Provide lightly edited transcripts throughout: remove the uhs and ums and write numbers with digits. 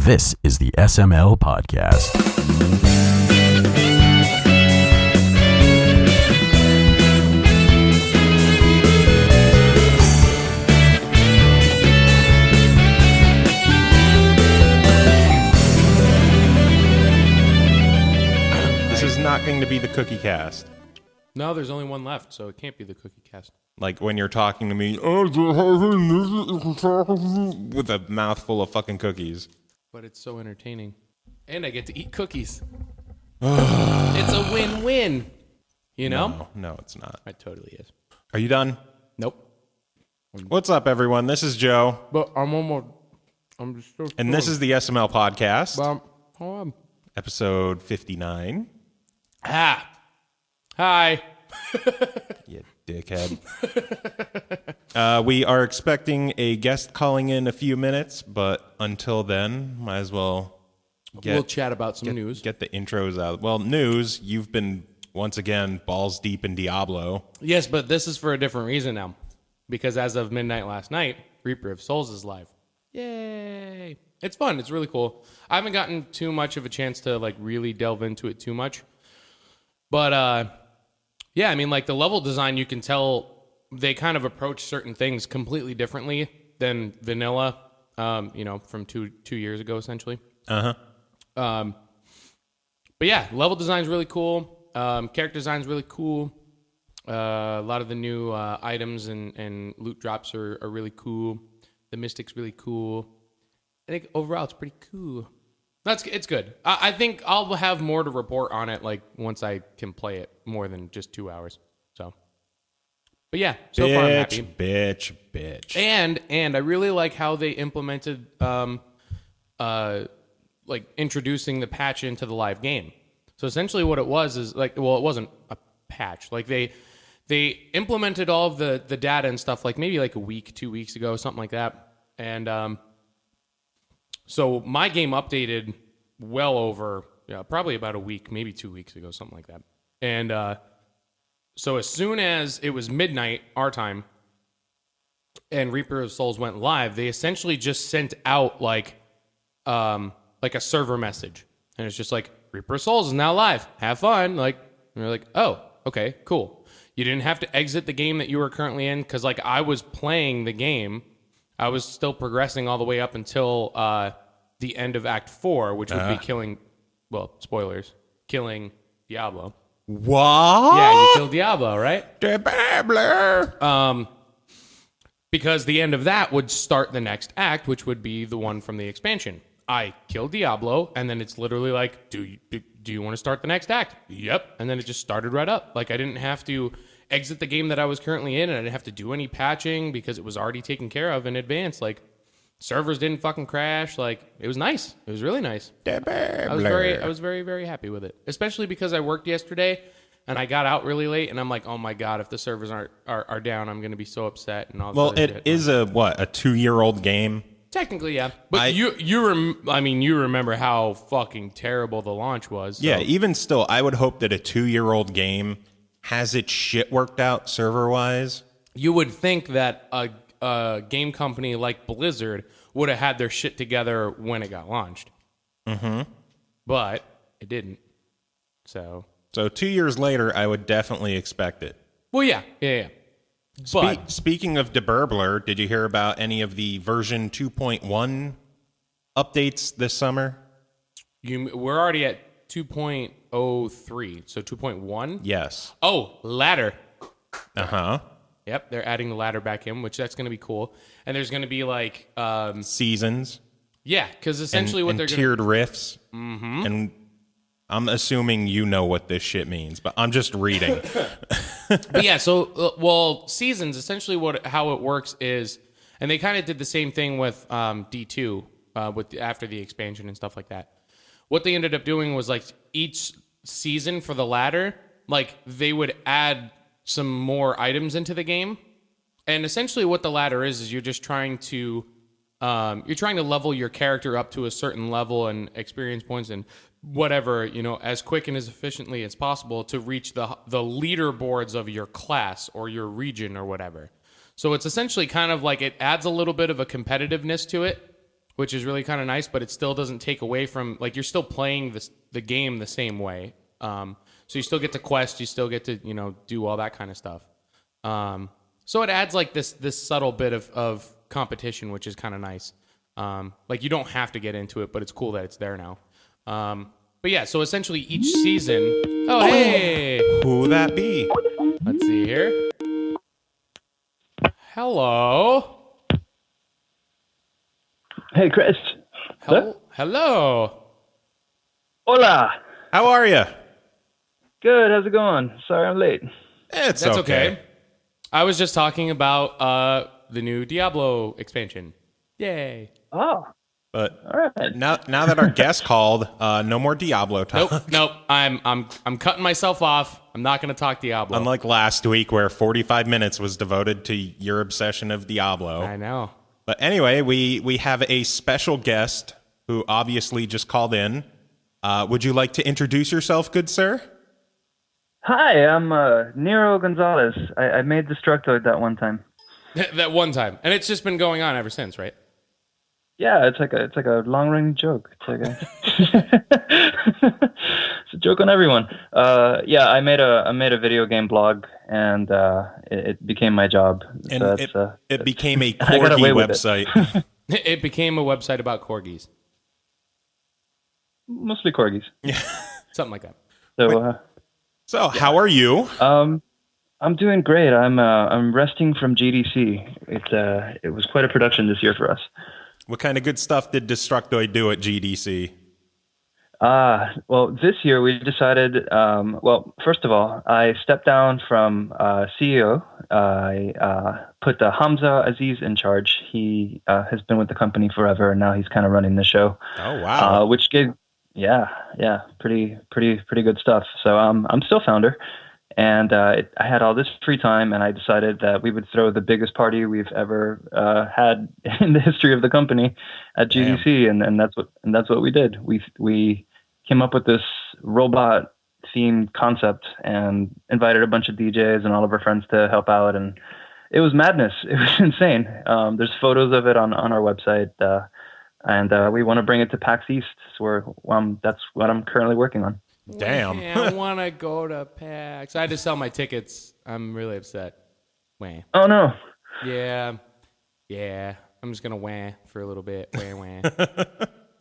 This is the SML Podcast. This is not going to be the Cookie Cast. No, there's only one left, so it can't be the Cookie Cast. Like when you're talking to me with a mouthful of fucking cookies. But it's so entertaining. And I get to eat cookies. It's a win-win. You know? No, it's not. It totally is. Are you done? Nope. What's up, everyone? This is Joe. But I'm just so And this is the SML Podcast, hold on. episode 59. Ah. Hi. You dickhead. We are expecting a guest calling in a few minutes, but until then, might as well We'll chat about some news. get the intros out. Well, news, you've been, once again, balls deep in Diablo. Yes, but this is for a different reason now. Because as of midnight last night, Reaper of Souls is live. Yay. It's fun. It's really cool. I haven't gotten too much of a chance to like really delve into it too much. But yeah, I mean, like the level design, you can tell they kind of approach certain things completely differently than vanilla, from two years ago, essentially. Uh-huh. But yeah, level design's really cool. Character design's really cool. A lot of the new items and loot drops are really cool. The Mystic's really cool. I think overall it's pretty cool. It's good. I think I'll have more to report on it like once I can play it more than just 2 hours. So, but yeah, so far I'm happy. Bitch. And I really like how they implemented like introducing the patch into the live game. So essentially what it was is like, well, it wasn't a patch. Like they implemented all of the data and stuff like maybe like a week, 2 weeks ago, something like that. And so my game updated well over, probably about a week, maybe 2 weeks ago, something like that. And so as soon as it was midnight, our time, and Reaper of Souls went live, they essentially just sent out like a server message. And it's just like, Reaper of Souls is now live. Have fun. Like, and you're like, oh, okay, cool. You didn't have to exit the game that you were currently in, because like I was playing the game. I was still progressing all the way up until the end of Act 4, which would be killing, well, spoilers, killing Diablo. What? Yeah, you killed Diablo, right? Diablo. Because the end of that would start the next act, which would be the one from the expansion. I killed Diablo, and then it's literally like, do you want to start the next act? Yep. And then it just started right up. Like, I didn't have to exit the game that I was currently in, and I didn't have to do any patching because it was already taken care of in advance. Like, servers didn't fucking crash. Like, it was nice. It was really nice. I was very, very happy with it. Especially because I worked yesterday, and I got out really late, and I'm like, oh my God, if the servers are down, I'm going to be so upset and all that. Well, it is a 2-year-old game? Technically, yeah. But you remember how fucking terrible the launch was. So. Yeah, even still, I would hope that a 2-year-old game has its shit worked out server-wise. You would think that a game company like Blizzard would have had their shit together when it got launched. Mm-hmm. But it didn't. So 2 years later, I would definitely expect it. Well, yeah. But Speaking of DeBurbler, did you hear about any of the version 2.1 updates this summer? we're already at 2.03, so 2.1? Yes. Oh, ladder. Uh-huh. Yep, they're adding the ladder back in, which that's going to be cool. And there's going to be like... seasons. Yeah, because essentially what they're going to... tiered rifts. Mm-hmm. And I'm assuming you know what this shit means, but I'm just reading. But yeah, so seasons, essentially how it works is, and they kind of did the same thing with D2 after the expansion and stuff like that. What they ended up doing was like each season for the ladder, like they would add some more items into the game. And essentially what the ladder is you're just trying to level your character up to a certain level and experience points and whatever, as quick and as efficiently as possible to reach the leaderboards of your class or your region or whatever. So it's essentially kind of like it adds a little bit of a competitiveness to it. which is really kind of nice, but it still doesn't take away from, like, you're still playing the game the same way. So you still get to quest, you still get to, do all that kind of stuff. So it adds like this subtle bit of competition, which is kind of nice. Like, you don't have to get into it, but it's cool that it's there now. But yeah, so essentially each season. Oh, hey, Who that be? let's see here. Hello. Hey, Chris. Hello. Hola. How are you? Good. How's it going? Sorry I'm late. It's That's okay. I was just talking about the new Diablo expansion. Yay. Oh, But all right. now that our guest called, no more Diablo talk. Nope. I'm cutting myself off. I'm not going to talk Diablo. Unlike last week, where 45 minutes was devoted to your obsession of Diablo. I know. But anyway, we have a special guest who obviously just called in. Would you like to introduce yourself, good sir? Hi, I'm Nero Gonzalez. I made Destructoid that one time. That one time, and it's just been going on ever since, right? Yeah, it's like a long-running joke. It's like it's a joke on everyone. Yeah, I made a video game blog, and it became my job. And So it became a I got away corgi with it. website. It became a website about corgis, mostly corgis. something like that. So So, how are you? I'm doing great. I'm resting from GDC. It was quite a production this year for us. What kind of good stuff did Destructoid do at GDC? Well, this year we decided, well, first of all, I stepped down from CEO. I put Hamza Aziz in charge. He has been with the company forever, and now he's kind of running the show. Oh, wow. Which gave, yeah, pretty good stuff. So I'm still founder, and I had all this free time, and I decided that we would throw the biggest party we've ever had in the history of the company at GDC, and that's what we did. We came up with this robot themed concept and invited a bunch of DJs and all of our friends to help out, and it was madness. It was insane. There's photos of it on our website, and we want to bring it to PAX East, where that's what I'm currently working on. Damn. I want to go to PAX. I had to sell my tickets. I'm really upset. Wah. Oh no. Yeah. I'm just gonna wah for a little bit. Wah.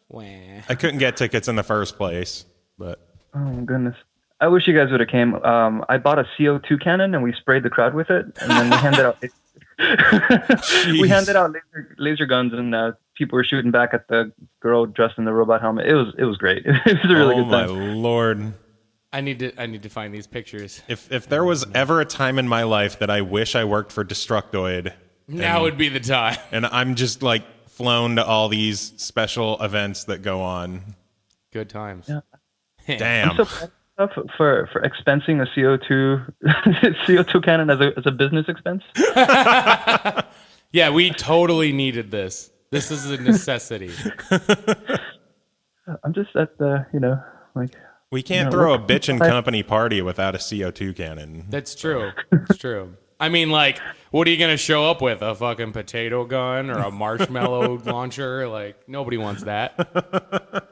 Wah. I couldn't get tickets in the first place, but Oh my goodness. I wish you guys would have came. I bought a CO2 cannon and we sprayed the crowd with it, and then we handed out we handed out laser guns, and people were shooting back at the girl dressed in the robot helmet. It was great. It was a really oh good my time. lord. I need to find these pictures. If there was ever a time in my life that I wish I worked for Destructoid, Now would be the time. and I'm just like flown to all these special events that go on. Good times. Yeah. Damn. I'm so proud of myself for expensing a CO2 cannon as a business expense. Yeah, we totally needed this. This is a necessity. I'm just at the like. We can't Yeah, throw a look- bitchin' company party without a CO2 cannon. That's true. It's true. I mean, like, what are you gonna show up with? A fucking potato gun or a marshmallow launcher? Like, nobody wants that.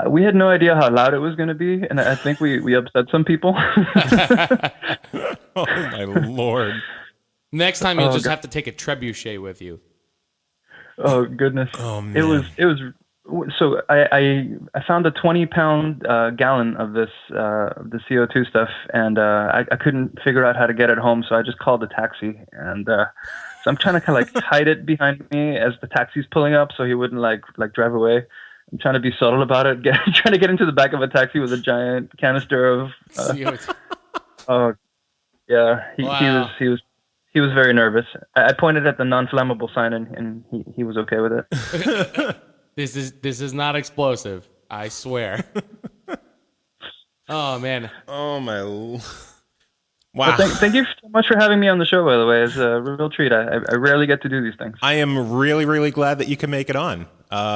We had no idea how loud it was going to be, and I think we upset some people. Oh my lord. Next time you'll Oh, just God. have to take a trebuchet with you. Oh goodness! Oh, man. It was. So I found a 20-pound gallon of this the CO2 stuff, and I couldn't figure out how to get it home, so I just called a taxi, and so I'm trying to kind of like hide it behind me as the taxi's pulling up, so he wouldn't like drive away. I'm trying to be subtle about it, trying to get into the back of a taxi with a giant canister of. CO2. Oh, yeah, Wow. he was very nervous. I pointed at the non-flammable sign, and he was okay with it. This is not explosive. I swear. Oh man. Oh my. Wow. Well, thank you so much for having me on the show, by the way. It's a real treat. I rarely get to do these things. I am really, really glad that you can make it on.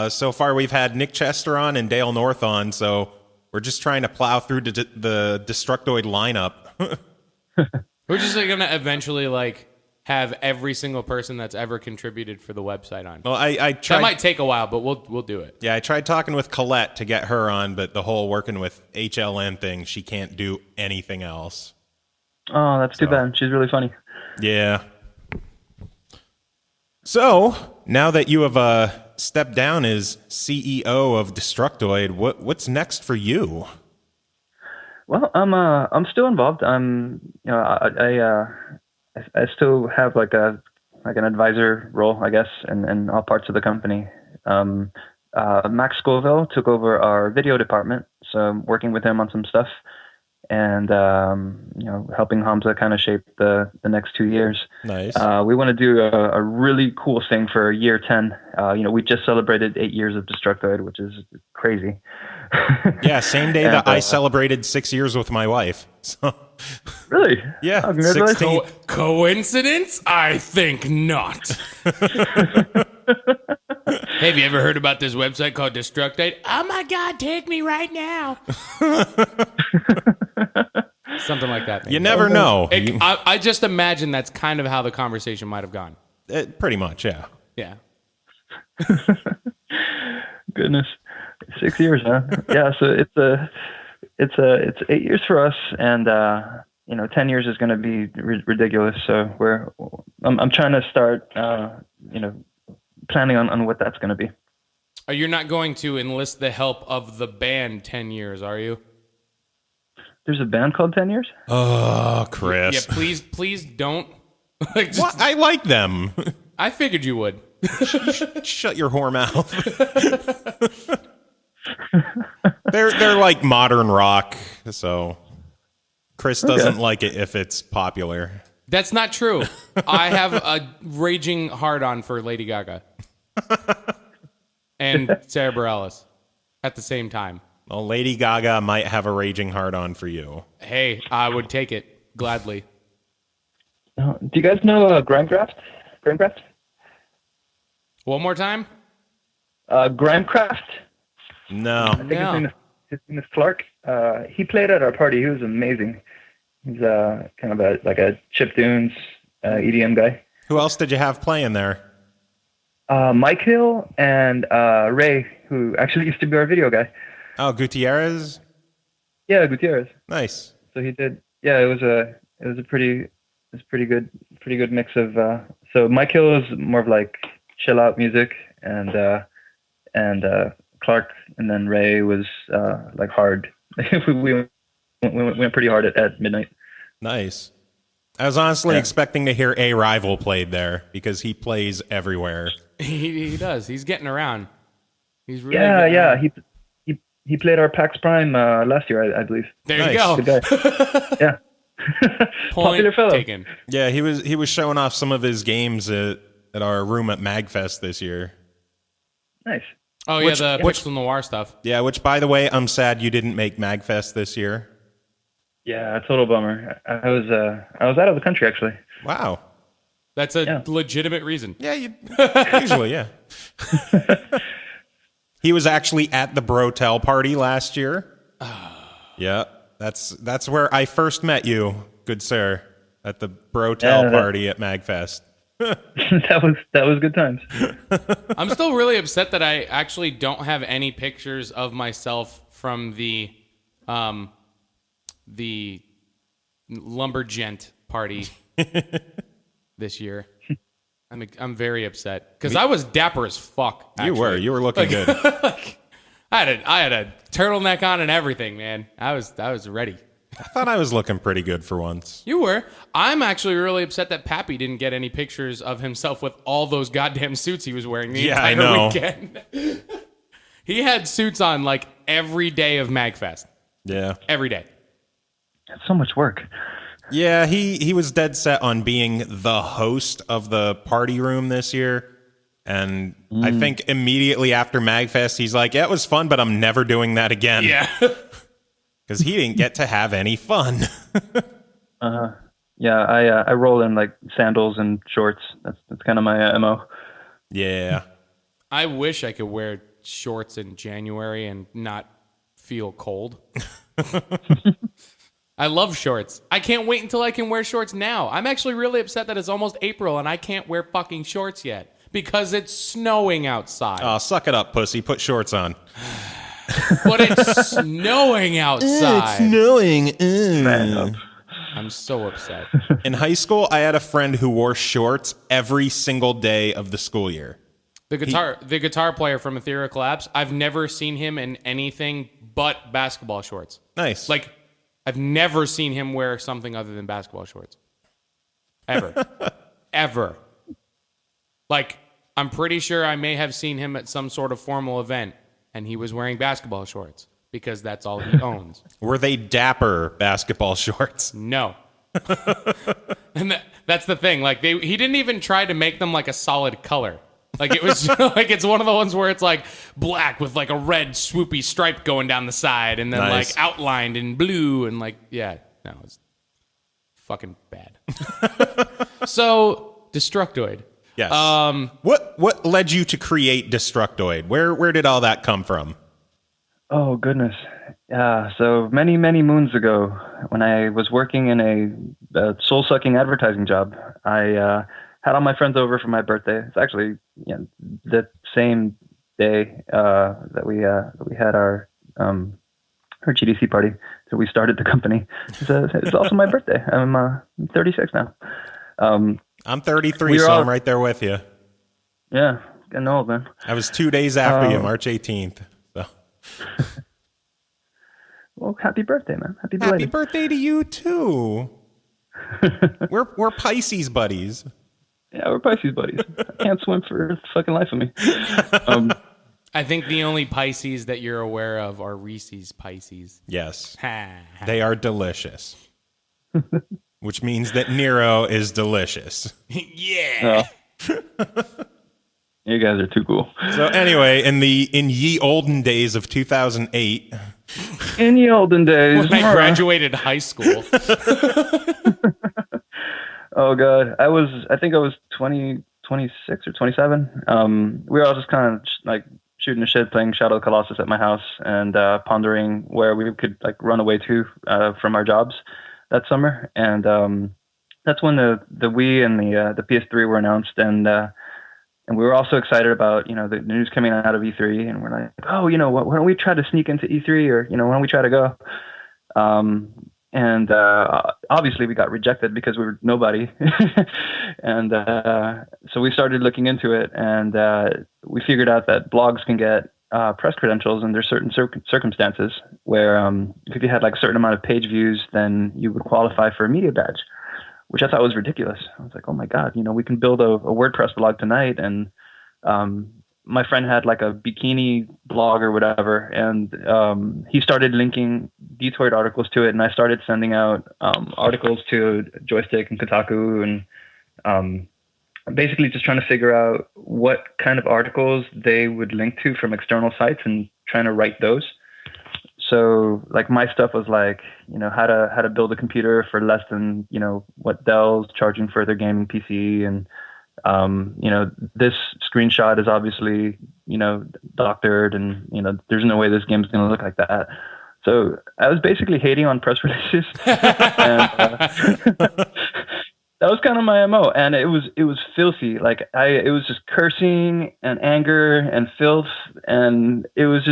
So far, we've had Nick Chester on and Dale North on, so we're just trying to plow through the Destructoid lineup. We're just like, gonna eventually like have every single person that's ever contributed for the website on. Well, I That tried. might take a while, but we'll do it. Yeah, I tried talking with Colette to get her on, but the whole working with HLN thing, she can't do anything else. Oh, that's too bad. She's really funny. Yeah. So now that you have stepped down as CEO of Destructoid, what's next for you? Well, I'm still involved. I still have like an advisor role, I guess, in all parts of the company. Max Scoville took over our video department, so I'm working with him on some stuff, and helping Hamza kind of shape the next 2 years. Nice. We want to do a really cool thing for year 10. We just celebrated 8 years of Destructoid, which is crazy. Yeah, same day that I celebrated 6 years with my wife. So Really? yeah, Oh, congratulations. 16. Coincidence? I think not. Have you ever heard about this website called Destructoid? Oh my God, take me right now. Something like that. maybe. You never know. I just imagine that's kind of how the conversation might have gone. Pretty much, yeah. Yeah. Goodness, 6 years, huh? Yeah. So it's 8 years for us, and 10 years is going to be ridiculous. So I'm trying to start, planning on what that's going to be. Oh, you're not going to enlist the help of the band 10 years, are you? There's a band called 10 Years? Oh, Chris. Yeah, please don't. What? I like them. I figured you would. Shut your whore mouth. They're like modern rock, so Chris doesn't like it if it's popular. That's not true. I have a raging hard-on for Lady Gaga and Sarah Bareilles at the same time. Well, Lady Gaga might have a raging hard-on for you. Hey, I would take it gladly. Do you guys know Grimecraft? Grimecraft? One more time? Grimecraft? No. I think his name is Clark. He played at our party. He was amazing. He's kind of a chiptunes EDM guy. Who else did you have playing there? Mike Hill and Ray, who actually used to be our video guy. Oh, Gutierrez? Yeah, Gutierrez. Nice. So he did. Yeah, it was a pretty good mix of. So Mike Hill is more of like chill out music, and Clark, and then Ray was like hard. we went pretty hard at midnight. Nice. I was honestly expecting to hear A Rival played there because he plays everywhere. He does. He's getting around. He's really Yeah. He played our PAX Prime last year, I believe. There Nice. you go. Good guy. Yeah. Popular Point fellow. taken. Yeah, he was showing off some of his games at our room at MagFest this year. Nice. Oh, Which- yeah, the Pixel Noir stuff. Yeah, which, by the way, I'm sad you didn't make MagFest this year. Yeah, total bummer. I was out of the country actually. Wow. That's a legitimate reason. Yeah, usually, yeah. He was actually at the Brotel party last year. Yeah, that's where I first met you, good sir, at the Brotel party at MagFest. that was good times. I'm still really upset that I actually don't have any pictures of myself from the Lumbergent party this year. I'm very upset because I was dapper as fuck. Actually. You were looking good. I had a turtleneck on and everything, man. I was ready. I thought I was looking pretty good for once. You were. I'm actually really upset that Pappy didn't get any pictures of himself with all those goddamn suits he was wearing the I entire know. weekend. He had suits on like every day of MagFest. Yeah. Every day. That's so much work. Yeah, he was dead set on being the host of the party room this year. And I think immediately after MagFest, he's like, yeah, it was fun, but I'm never doing that again. Yeah. Because he didn't get to have any fun. Yeah, I roll in like sandals and shorts. That's kind of my MO. Yeah. I wish I could wear shorts in January and not feel cold. I love shorts. I can't wait until I can wear shorts now. I'm actually really upset that it's almost April and I can't wear fucking shorts yet because it's snowing outside. Oh, suck it up, pussy. Put shorts on. But it's snowing outside. snowing. I'm so upset. In high school, I had a friend who wore shorts every single day of the school year. The guitar player from Ethereal Collapse, I've never seen him in anything but basketball shorts. Nice. Like, I've never seen him wear something other than basketball shorts. Ever. Ever. Like, I'm pretty sure I may have seen him at some sort of formal event, and he was wearing basketball shorts because that's all he owns. Were they dapper basketball shorts? No. And that's the thing. Like, he didn't even try to make them like a solid color. Like, it was like it's one of the ones where it's like black with like a red swoopy stripe going down the side and then Nice. like outlined in blue and like, yeah, no, it's fucking bad. So, Destructoid. Yes. What led you to create Destructoid? Where did all that come from? Oh, goodness. Yeah, so many, many moons ago, when I was working in a soul-sucking advertising job, I had all my friends over for my birthday. It's actually the same day that we had our GDC party. So we started the company. It's also my birthday. I'm 36 now. I'm 33, so I'm right there with you. Yeah, getting old, man. I was 2 days after you, March 18th. So. Well, happy birthday, man. Happy Happy birthday to you, too. We're Pisces buddies. Yeah, we're Pisces buddies. I can't swim for the fucking life of me. I think the only Pisces that you're aware of are Reese's Pisces. Yes. They are delicious. Which means that Nero is delicious. Yeah. You guys are too cool. So anyway, in ye olden days of 2008, In the olden days, When I graduated high school. Oh god, I think I was 26 or 27. We were all just kind of like shooting the shit, playing Shadow of the Colossus at my house, and pondering where we could like run away to from our jobs that summer. And that's when the Wii and the PS3 were announced, and we were also excited about the news coming out of E3, and we're like, oh, what? Why don't we try to sneak into E3, or why don't we try to go? And obviously we got rejected because we were nobody. And so we started looking into it, and we figured out that blogs can get press credentials, and there's certain circumstances where if you had like a certain amount of page views, then you would qualify for a media badge, which I thought was ridiculous. I was like, oh my God, we can build a WordPress blog tonight. And my friend had like a bikini blog or whatever, and he started linking Detoid articles to it, and I started sending out articles to Joystick and Kotaku, and basically just trying to figure out what kind of articles they would link to from external sites and trying to write those. So like my stuff was like, how to build a computer for less than, what Dell's charging for their gaming PC, and this screenshot is obviously, doctored, and, there's no way this game's going to look like that. So I was basically hating on press releases. And, that was kind of my MO. And it was filthy. Like it was just cursing and anger and filth. And it was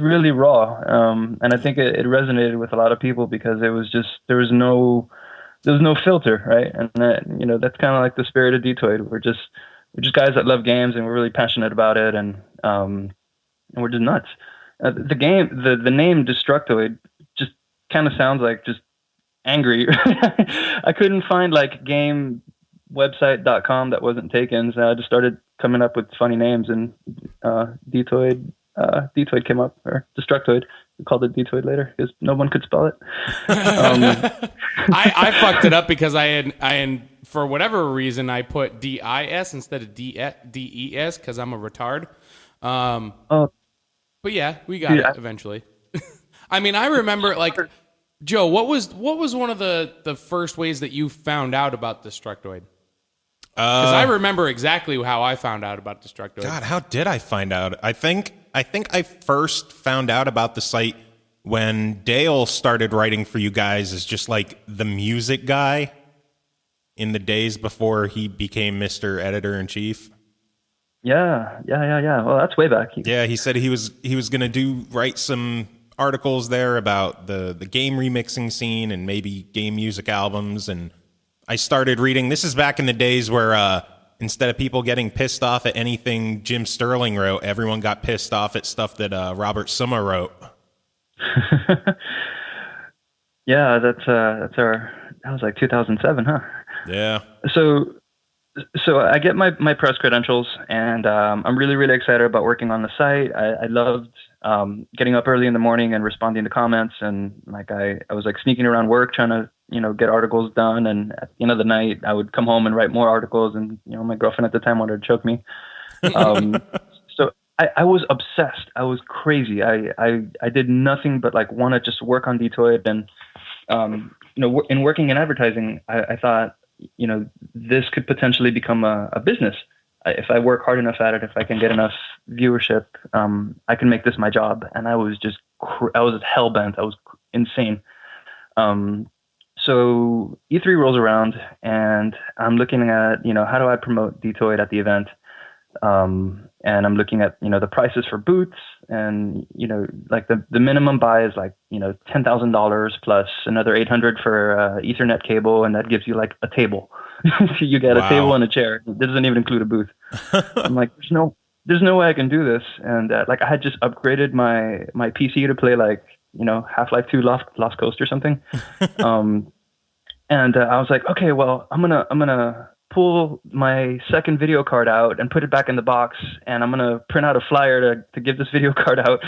really raw. And I think it resonated with a lot of people because it was just, there was no filter, right? And that, that's kind of like the spirit of Detoid. We're just guys that love games, and we're really passionate about it, and we're just nuts. The name Destructoid just kind of sounds like just angry. I couldn't find like gamewebsite.com that wasn't taken, so I just started coming up with funny names, and Detoid came up, or Destructoid. We called it Detoid later because no one could spell it. I fucked it up because I had for whatever reason I put DIS instead of DES because I'm a retard. But yeah, we got it eventually. I mean, I remember like Joe. What was one of the first ways that you found out about Destructoid? Because I remember exactly how I found out about Destructoid. God, how did I find out? I think I first found out about the site when Dale started writing for you guys as just like the music guy in the days before he became Mr. Editor-in-Chief. Yeah. Well, that's way back. Yeah, he said he was going to write some articles there about the game remixing scene and maybe game music albums. And I started reading. This is back in the days where instead of people getting pissed off at anything Jim Sterling wrote, everyone got pissed off at stuff that Robert Summer wrote. Yeah, that was like 2007, huh? Yeah. So I get my press credentials, and I'm really, really excited about working on the site. I loved getting up early in the morning and responding to comments, and like I was like sneaking around work trying to get articles done. And at the end of the night, I would come home and write more articles, and my girlfriend at the time wanted to choke me. So I was obsessed. I was crazy. I did nothing but like want to just work on Detoid, and in working in advertising, I thought, this could potentially become a business. If I work hard enough at it, if I can get enough viewership, I can make this my job. And I was just, I was hell bent. I was insane. So E3 rolls around, and I'm looking at, how do I promote Detoid at the event? And I'm looking at, the prices for booths, and, like the minimum buy is like, $10,000 plus another $800 for Ethernet cable. And that gives you like a table. So you get a table and a chair. It doesn't even include a booth. I'm like, there's no way I can do this. And like I had just upgraded my PC to play like, Half-Life 2 Lost Coast or something. And I was like, okay, well, I'm gonna pull my second video card out and put it back in the box, and I'm gonna print out a flyer to give this video card out,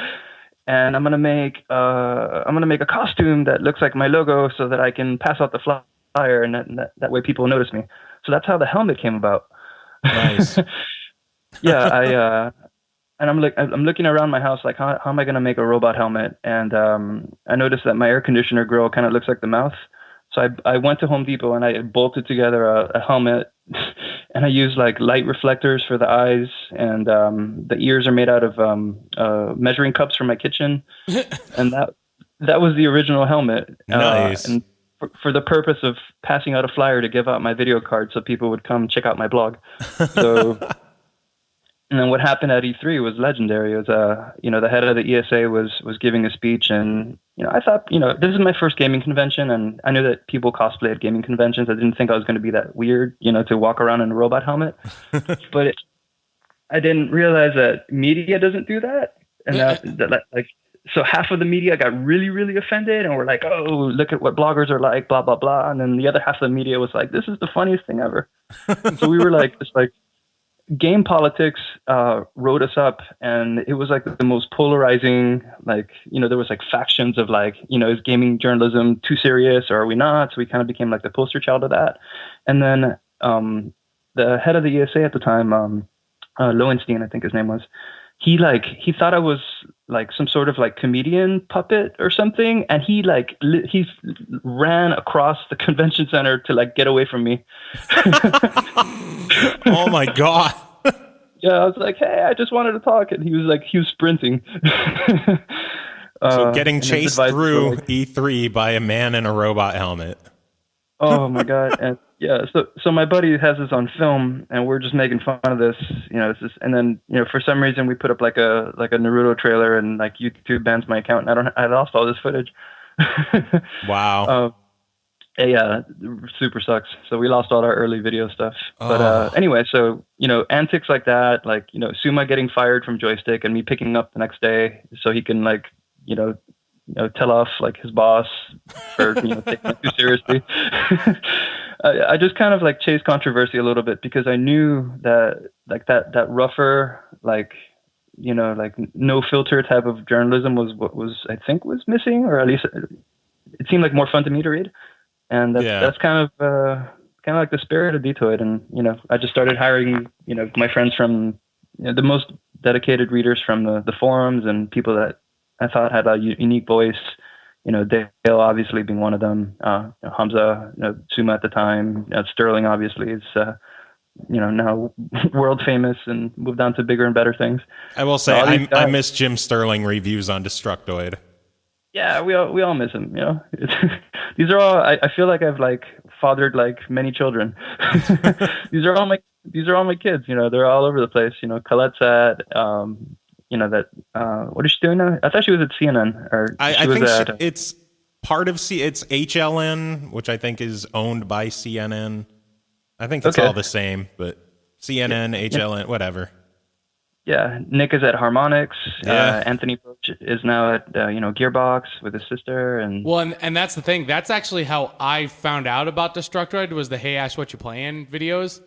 and I'm gonna make a costume that looks like my logo so that I can pass out the flyer, and that way people notice me. So that's how the helmet came about. Nice. Yeah, and I'm looking around my house like, how am I gonna make a robot helmet? And I noticed that my air conditioner grill kind of looks like the mouth. So I went to Home Depot and I bolted together a helmet, and I used like light reflectors for the eyes, and the ears are made out of measuring cups from my kitchen, and that was the original helmet. Nice. And for the purpose of passing out a flyer to give out my video card so people would come check out my blog. So. And then what happened at E3 was legendary. It was, the head of the ESA was giving a speech, and, I thought, this is my first gaming convention, and I knew that people cosplay at gaming conventions. I didn't think I was going to be that weird, to walk around in a robot helmet. But I didn't realize that media doesn't do that. And so half of the media got really, really offended, and were like, oh, look at what bloggers are like, blah, blah, blah. And then the other half of the media was like, this is the funniest thing ever. So we were like, it's like, game politics wrote us up, and it was like the most polarizing, like, there was like factions of like, is gaming journalism too serious or are we not? So we kind of became like the poster child of that. And then the head of the ESA at the time, Lowenstein, I think his name was, he thought I was like some sort of like comedian puppet or something, and he ran across the convention center to like get away from me. Oh my God. Yeah, I was like, hey, I just wanted to talk, and he was sprinting. So getting chased through E3 by a man in a robot helmet. Oh my God. And yeah, so my buddy has this on film, and we're just making fun of this, and then, for some reason we put up like a Naruto trailer, and like YouTube bans my account, and I lost all this footage. Wow. Yeah, super sucks. So we lost all our early video stuff. But anyway, so, antics like that, like, Suma getting fired from Joystick and me picking up the next day so he can like, tell off like his boss for, taking it too seriously. I just kind of like chased controversy a little bit because I knew that like that rougher, like, like no filter type of journalism was what was, I think, was missing, or at least it seemed like more fun to me to read. And that's kind of like the spirit of Detoid. And, I just started hiring, my friends from the most dedicated readers from the forums, and people that I thought had a unique voice, Dale obviously being one of them, Hamza, Suma at the time, Sterling obviously is, now world famous and moved on to bigger and better things. I will say, I miss Jim Sterling reviews on Destructoid. Yeah, we all miss him. These are all. I feel like I've like fathered like many children. These are all my kids. They're all over the place. Colette's at that. What is she doing now? I thought she was at CNN, or I was think at. it's part of it's HLN, which I think is owned by CNN. I think it's all the same, but CNN, HLN, whatever. Yeah, Nick is at Harmonix. Yeah. Anthony Boach is now at Gearbox with his sister, and and that's the thing. That's actually how I found out about Destructoid, was the "Hey Ash, what you playing?" videos.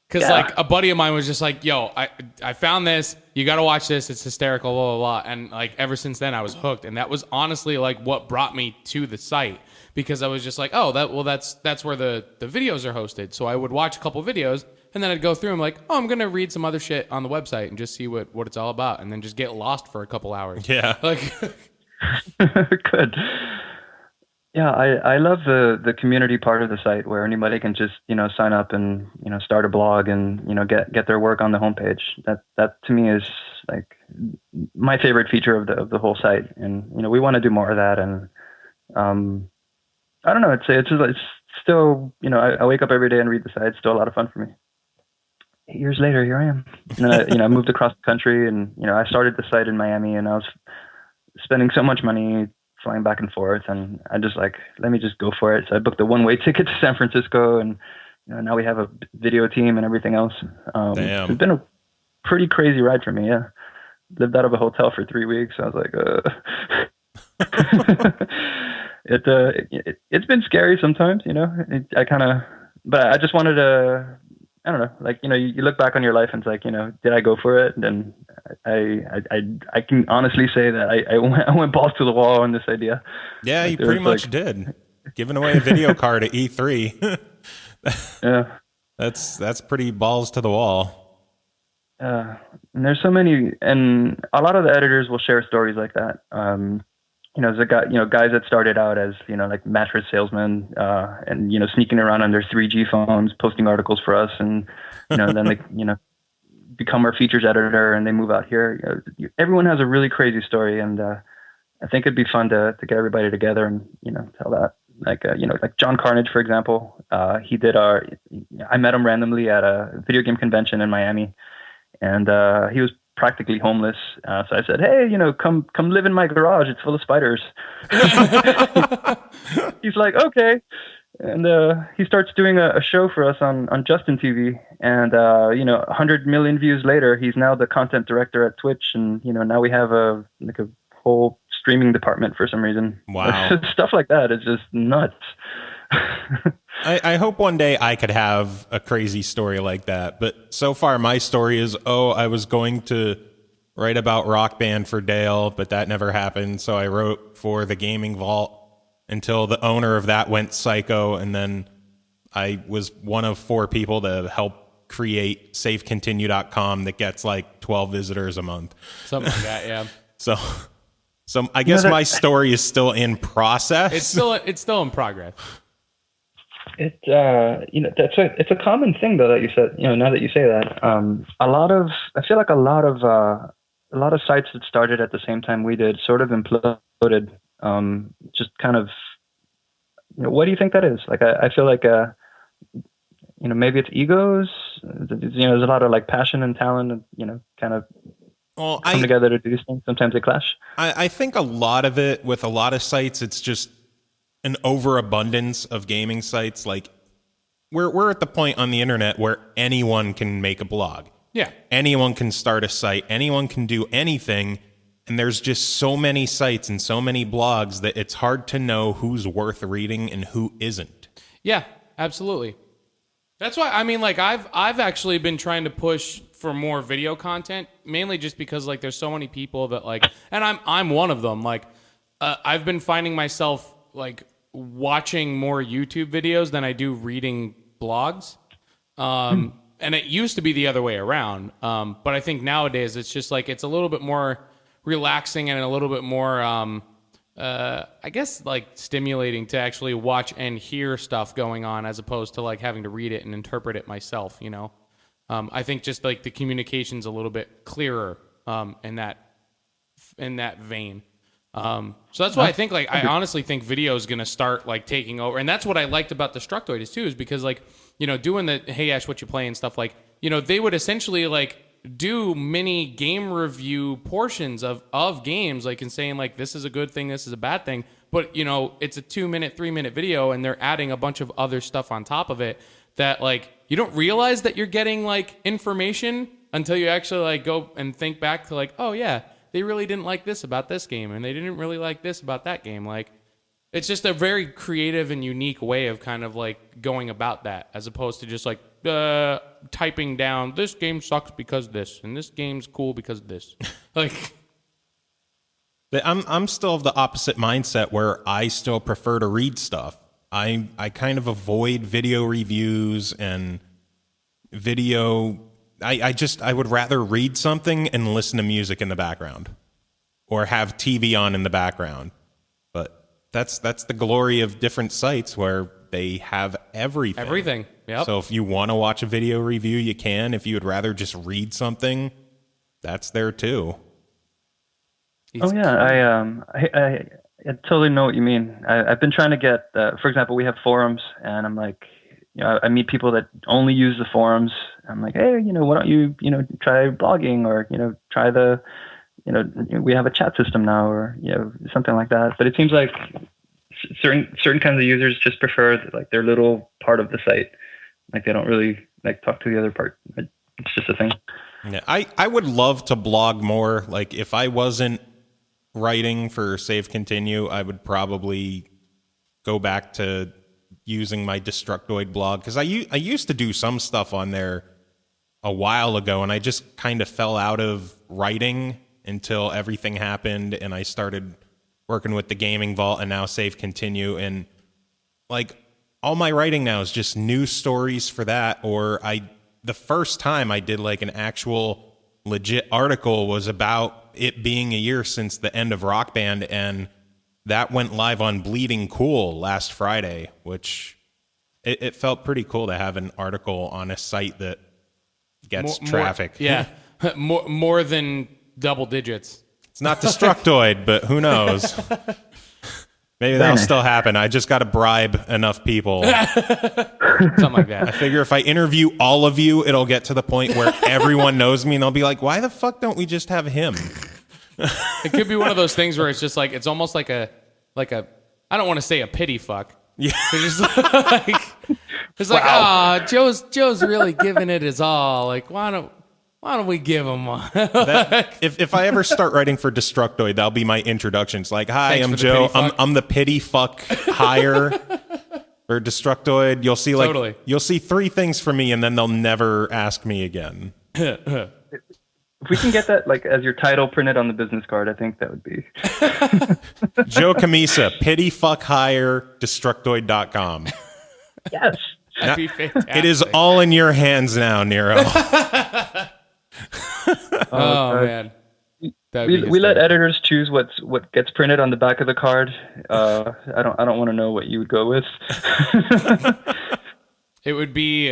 Because like a buddy of mine was just like, "Yo, I found this. You got to watch this. It's hysterical." Blah blah blah. And like ever since then, I was hooked. And that was honestly like what brought me to the site, because I was just like, "Oh, that's where the videos are hosted." So I would watch a couple videos. And then I'd go through them like, oh, I'm going to read some other shit on the website and just see what it's all about. And then just get lost for a couple hours. Yeah. Like, good. Yeah, I love the community part of the site where anybody can just, sign up and, start a blog and, get their work on the homepage. That to me is like my favorite feature of the whole site. And, we want to do more of that. And I don't know, it's still, I wake up every day and read the site. It's still a lot of fun for me. 8 years later, here I am. And then I moved across the country, and I started the site in Miami, and I was spending so much money flying back and forth, and I just like, let me just go for it. So I booked a one-way ticket to San Francisco, and now we have a video team and everything else. Damn. It's been a pretty crazy ride for me. Yeah, lived out of a hotel for 3 weeks. I was like, it's been scary sometimes, but I just wanted to. I don't know, like, you look back on your life and it's like, did I go for it? And then I can honestly say that I went balls to the wall on this idea. Yeah, like, you pretty much did. Giving away a video card at E3. Yeah. That's pretty balls to the wall. And there's so many, and a lot of the editors will share stories like that. There's a guy, guys that started out as, like mattress salesmen, and, sneaking around on their 3G phones, posting articles for us. And, then they, become our features editor and they move out here. Everyone has a really crazy story. And, I think it'd be fun to get everybody together and, tell that. Like, like John Carnage, for example, I met him randomly at a video game convention in Miami, and, he was practically homeless. So I said, hey, come live in my garage. It's full of spiders. He's like, okay. And he starts doing a show for us on Justin TV. And, 100 million views later, he's now the content director at Twitch. And, now we have a whole streaming department for some reason. Wow. Stuff like that is just nuts. I hope one day I could have a crazy story like that. But so far, my story is, I was going to write about Rock Band for Dale, but that never happened. So I wrote for the Gaming Vault until the owner of that went psycho. And then I was one of 4 people to help create safecontinue.com that gets like 12 visitors a month. something like that, yeah. So I guess my story is still in process. It's still in progress. It's a common thing though that you said, now that you say that, I feel like a lot of sites that started at the same time we did sort of imploded, just kind of, what do you think that is? Like, I feel like, maybe it's egos, there's a lot of like passion and talent and, kind of come together to do these things. Sometimes they clash. I think a lot of it with a lot of sites, it's just an overabundance of gaming sites. Like we're at the point on the internet where anyone can make a blog. Yeah. Anyone can start a site. Anyone can do anything. And there's just so many sites and so many blogs that it's hard to know who's worth reading and who isn't. Yeah, absolutely. That's why, I mean, like I've actually been trying to push for more video content, mainly just because like there's so many people that like, and I'm one of them. Like I've been finding myself like watching more YouTube videos than I do reading blogs. And it used to be the other way around. But I think nowadays it's just like, it's a little bit more relaxing and a little bit more, I guess like stimulating to actually watch and hear stuff going on as opposed to like having to read it and interpret it myself, I think just like the communication's a little bit clearer, in that vein. So that's why I think, like, I honestly think video is going to start, like, taking over. And that's what I liked about Destructoid is because, like, you know, doing the Hey Ash, what you play and stuff, like, you know, they would essentially, like, do mini game review portions of games, like, and saying, like, this is a good thing, this is a bad thing. But, you know, it's a 2-minute, 3-minute video, and they're adding a bunch of other stuff on top of it that, like, you don't realize that you're getting, like, information until you actually, like, go and think back to, like, oh, yeah, they really didn't like this about this game, and they didn't really like this about that game. Like, it's just a very creative and unique way of kind of, like, going about that, as opposed to just, like, typing down, this game sucks because this, and this game's cool because of this. Like... I'm still of the opposite mindset where I still prefer to read stuff. I kind of avoid video reviews and video. I would rather read something and listen to music in the background or have TV on in the background. But that's the glory of different sites where they have everything. Everything. Yep. So if you want to watch a video review, you can. If you would rather just read something, that's there too. Oh yeah, I totally know what you mean. I've been trying to get, for example, we have forums, and I'm like, you know, I meet people that only use the forums. I'm like, hey, you know, why don't you, you know, try blogging, or, you know, try the, you know, we have a chat system now, or, you know, something like that. But it seems like certain kinds of users just prefer, like, their little part of the site. Like, they don't really, like, talk to the other part. It's just a thing. Yeah, I would love to blog more. Like, if I wasn't writing for Save Continue, I would probably go back to using my Destructoid blog, because I used to do some stuff on there a while ago, and I just kind of fell out of writing until everything happened, and I started working with the Gaming Vault and now Save Continue, and, like, all my writing now is just news stories for that. Or the first time I did, like, an actual legit article was about it being a year since the end of Rock Band, and that went live on Bleeding Cool last Friday, which it felt pretty cool to have an article on a site that gets traffic. Yeah, more than double digits. It's not Destructoid, but who knows? Maybe that'll still happen. I just got to bribe enough people. Something like that. I figure if I interview all of you, it'll get to the point where everyone knows me, and they'll be like, why the fuck don't we just have him? It could be one of those things where it's just like, it's almost like a I don't want to say a pity fuck. Yeah. It's like, wow. Joe's really giving it his all. Like, why don't we give him one? If I ever start writing for Destructoid, that'll be my introduction. It's like, hi, I'm Joe. I'm the pity fuck hire for Destructoid. You'll see, like, Totally. You'll see 3 things from me, and then they'll never ask me again. If we can get that, like, as your title printed on the business card, I think that would be Joe Camisa, pity fuck hire, Destructoid.com. yes. That'd be fantastic. It is all in your hands now, Nero. Oh man, we let editors choose what gets printed on the back of the card. I don't want to know what you would go with. It would be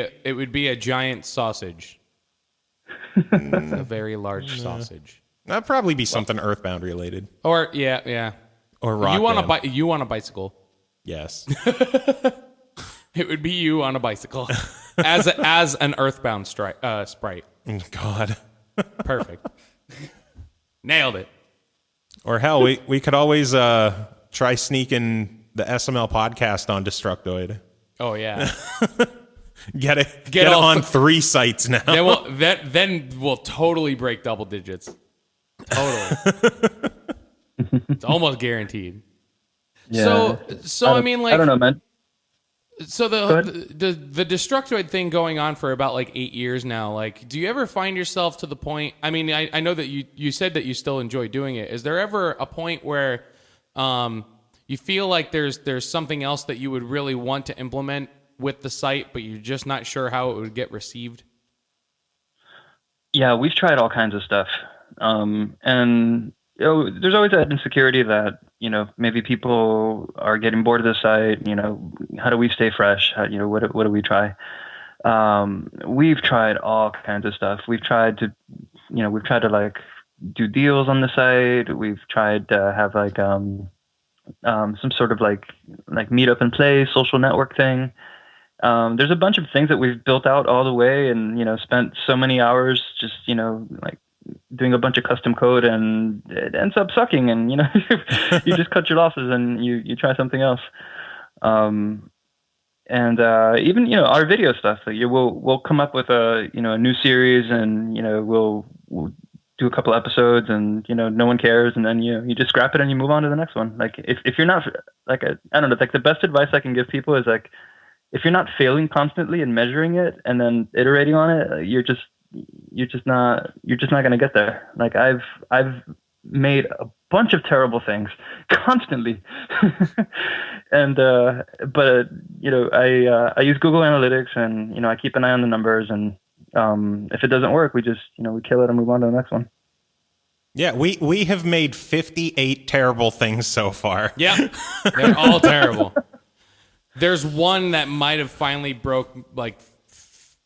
a giant sausage, a very large sausage. That'd probably be something Earthbound related, Or yeah. or Rock Band. You on a bicycle? Yes. It would be you on a bicycle as an Earthbound sprite. God. Perfect. Nailed it. Or hell, we could always try sneaking the SML podcast on Destructoid. Oh yeah. Get it on 3 sites now. Then we'll totally break double digits. Totally. It's almost guaranteed. Yeah. So I mean, like, I don't know, man. So the Destructoid thing going on for about like 8 years now, like, do you ever find yourself to the point, I mean, I know that you said that you still enjoy doing it. Is there ever a point where you feel like there's something else that you would really want to implement with the site, but you're just not sure how it would get received? Yeah, we've tried all kinds of stuff. And you know, there's always that insecurity that, you know, maybe people are getting bored of the site. You know, how do we stay fresh? You know, what do we try? We've tried all kinds of stuff. We've tried to like do deals on the site. We've tried to have like some sort of like meet up and play social network thing. There's a bunch of things that we've built out all the way, and spent so many hours just like doing a bunch of custom code, and it ends up sucking, and you just cut your losses and you try something else. And even our video stuff, like we'll come up with a a new series, and we'll do a couple episodes, and no one cares, and then you just scrap it and you move on to the next one. Like if you're not like I don't know, like the best advice I can give people is like, if you're not failing constantly and measuring it and then iterating on it, you're just not going to get there. Like I've made a bunch of terrible things constantly. And but I use Google Analytics, and I keep an eye on the numbers, and if it doesn't work, we just we kill it and move on to the next one. Yeah, we have made 58 terrible things so far. Yeah, they're all terrible. There's one that might have finally broke like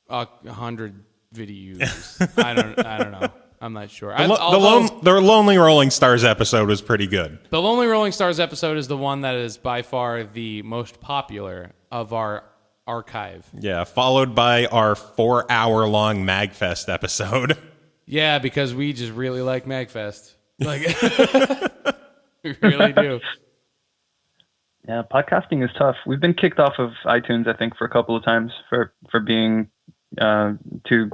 100 views. I don't know. I'm not sure. The Lonely Rolling Stars episode was pretty good. The Lonely Rolling Stars episode is the one that is by far the most popular of our archive. Yeah, followed by our 4-hour-long MagFest episode. Yeah, because we just really like MagFest. Like, we really do. Yeah, podcasting is tough. We've been kicked off of iTunes, I think, for a couple of times for being too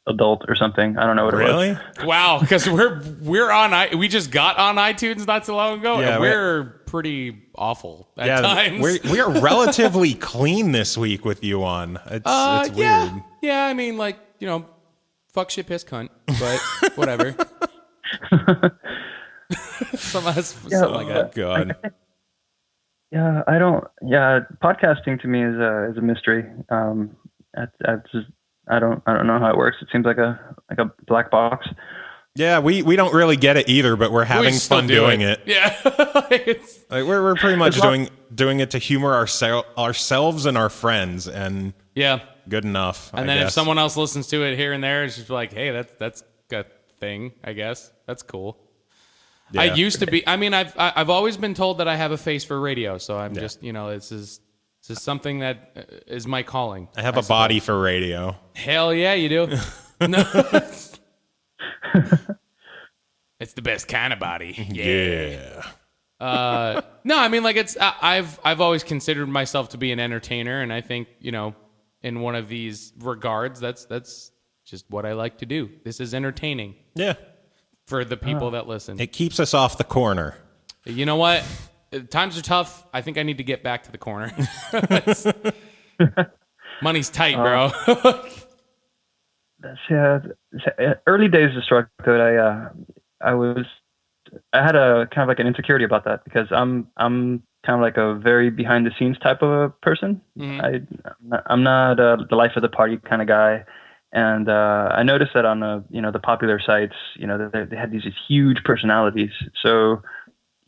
adult or something. I don't know what it was. Really? Wow, because we're on. We just got on iTunes not so long ago, and we're pretty awful at times. We're relatively clean this week with you on. It's weird. Yeah, I mean, like fuck shit piss cunt, but whatever. Something like that. God. Yeah, I don't. Yeah, podcasting to me is a mystery. I don't know how it works. It seems like a black box. Yeah, we don't really get it either, but we're having fun doing it. Yeah, like we're pretty much doing it to humor ourselves and our friends, and yeah, good enough. And then if someone else listens to it here and there, it's just like, hey, that's a thing. I guess that's cool. Yeah. I used to be. I mean, I've always been told that I have a face for radio, so I'm just this is something that is my calling. I have a body for radio. Hell yeah, you do. No. It's the best kind of body. Yeah. No, I mean, like I've always considered myself to be an entertainer, and I think in one of these regards, that's just what I like to do. This is entertaining. Yeah. For the people that listen. It keeps us off the corner. You know what? Times are tough. I think I need to get back to the corner. Money's tight, bro. Early days of Struck Code, I had a kind of like an insecurity about that, because I'm kind of like a very behind the scenes type of a person. Mm-hmm. I'm not the life of the party kind of guy. And I noticed that on the popular sites, they had these huge personalities. So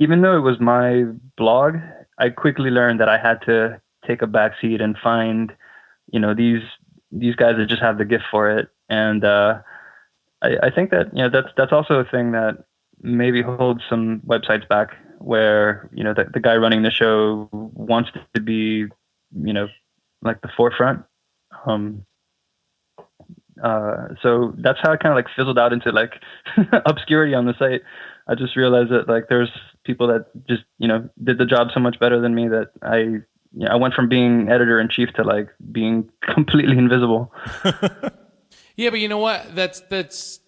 even though it was my blog, I quickly learned that I had to take a backseat and find, these guys that just have the gift for it. And I think that that's also a thing that maybe holds some websites back, where the guy running the show wants to be like the forefront. So that's how it kind of like fizzled out into like obscurity on the site. I just realized that like there's people that just did the job so much better than me, that I went from being editor-in-chief to like being completely invisible. Yeah, but you know what? That's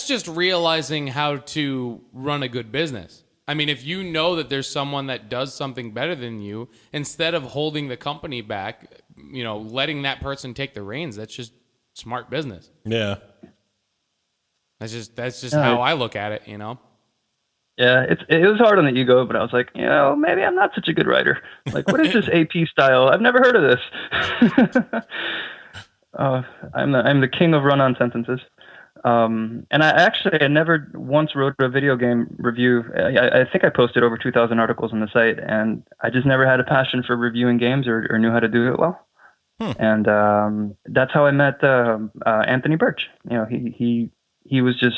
just realizing how to run a good business. I mean, if you know that there's someone that does something better than you, instead of holding the company back, letting that person take the reins, that's just smart business. Yeah. That's just how I look at it, Yeah, it was hard on the ego, but I was like, maybe I'm not such a good writer. Like, what is this AP style? I've never heard of this. I'm the king of run-on sentences. And I never once wrote a video game review. I think I posted over 2,000 articles on the site, and I just never had a passion for reviewing games or knew how to do it well. And that's how I met Anthony Birch. He was just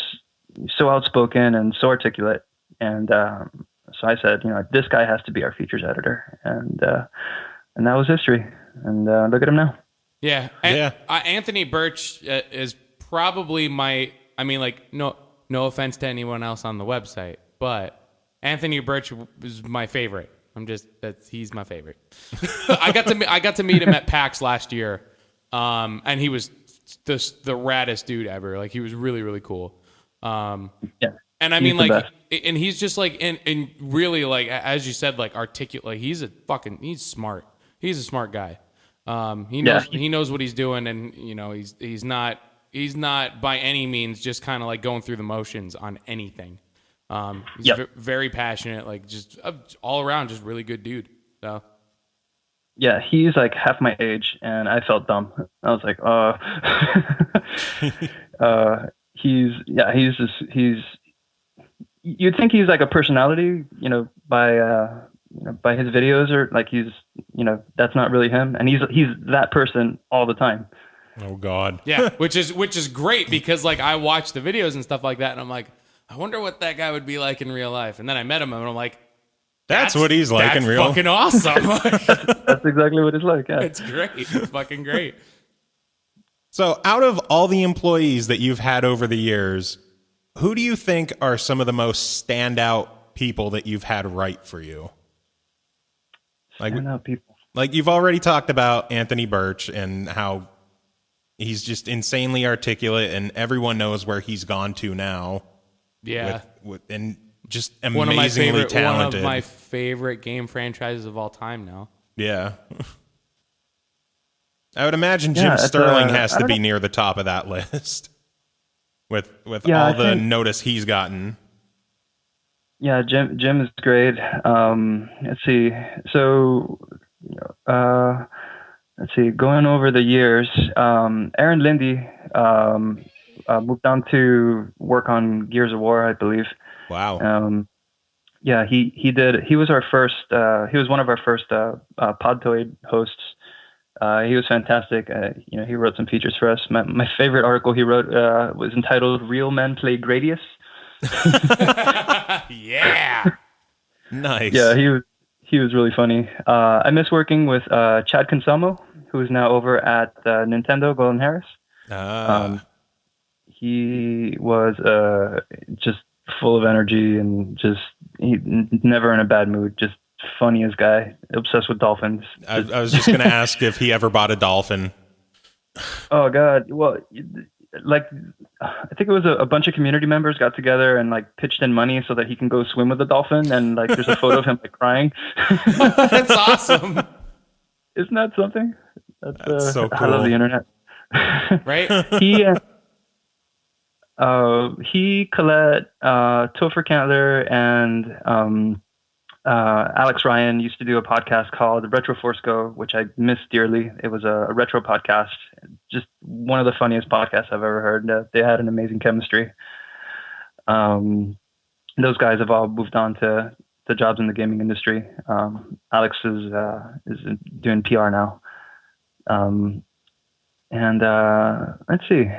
so outspoken and so articulate. And so I said, this guy has to be our features editor, and that was history. And look at him now. Yeah, Anthony Birch is probably no offense to anyone else on the website, but Anthony Birch is my favorite. He's my favorite. I got to meet him at PAX last year, and he was the raddest dude ever. Like, he was really, really cool. Yeah. And I mean, like, and he's just like, and really, like, as you said, like, articulate. Like, he's smart. He's a smart guy. He knows what he's doing, and he's not by any means just kind of like going through the motions on anything. He's very passionate, like, just all around, just really good dude. So. Yeah, he's like half my age, and I felt dumb. I was like, he's you'd think he's like a personality, by his videos, or like he's, that's not really him. And he's that person all the time. Oh God. Yeah. which is great, because like I watch the videos and stuff like that, and I'm like, I wonder what that guy would be like in real life. And then I met him, and I'm like, that's what he's like in real. Fucking awesome. That's exactly what it's like. Yeah. It's great. It's fucking great. So, out of all the employees that you've had over the years, who do you think are some of the most standout people that you've had write for you? Standout people. Like, you've already talked about Anthony Birch and how he's just insanely articulate, and everyone knows where he's gone to now. Yeah. And just amazingly talented. One of my favorite game franchises of all time now. Yeah. I would imagine Jim Sterling has to be near the top of that list with all the notice he's gotten. Yeah, Jim is great. Let's see. So, going over the years, Aaron Lindy moved on to work on Gears of War, I believe. Wow. Yeah, he did. He was our first. He was one of our first Podtoid hosts. He was fantastic. He wrote some features for us. My favorite article he wrote was entitled "Real Men Play Gradius." Yeah. Nice. Yeah, he was really funny. I miss working with Chad Conselmo, who is now over at Nintendo Golden Harris. He was just full of energy, and he never in a bad mood. Just funniest guy, obsessed with dolphins. I was just going to ask if he ever bought a dolphin. Oh God. Well, like, I think it was a bunch of community members got together and like pitched in money so that he can go swim with the dolphin. And like, there's a photo of him like crying. That's awesome. Isn't that something? That's so cool. I love the internet. Right? He, Colette, Topher Cantler, and Alex Ryan used to do a podcast called Retro Force Go, which I miss dearly. It was a retro podcast, just one of the funniest podcasts I've ever heard. They had an amazing chemistry. Those guys have all moved on to jobs in the gaming industry. Alex is doing PR now. Let's see.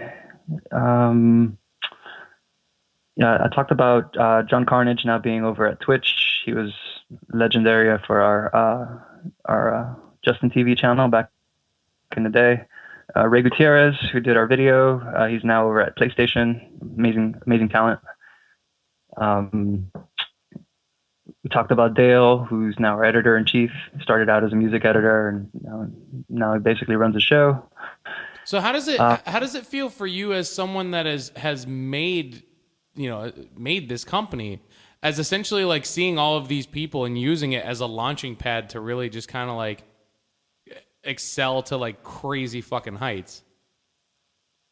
I talked about John Carnage now being over at Twitch. He was legendary for our Justin TV channel back in the day. Ray Gutierrez, who did our video, he's now over at PlayStation. Amazing talent. We talked about Dale, who's now our editor-in-chief. Started out as a music editor, and now he basically runs the show. So how does it feel for you as someone that has made this company, as essentially like seeing all of these people and using it as a launching pad to really just kind of like excel to like crazy fucking heights?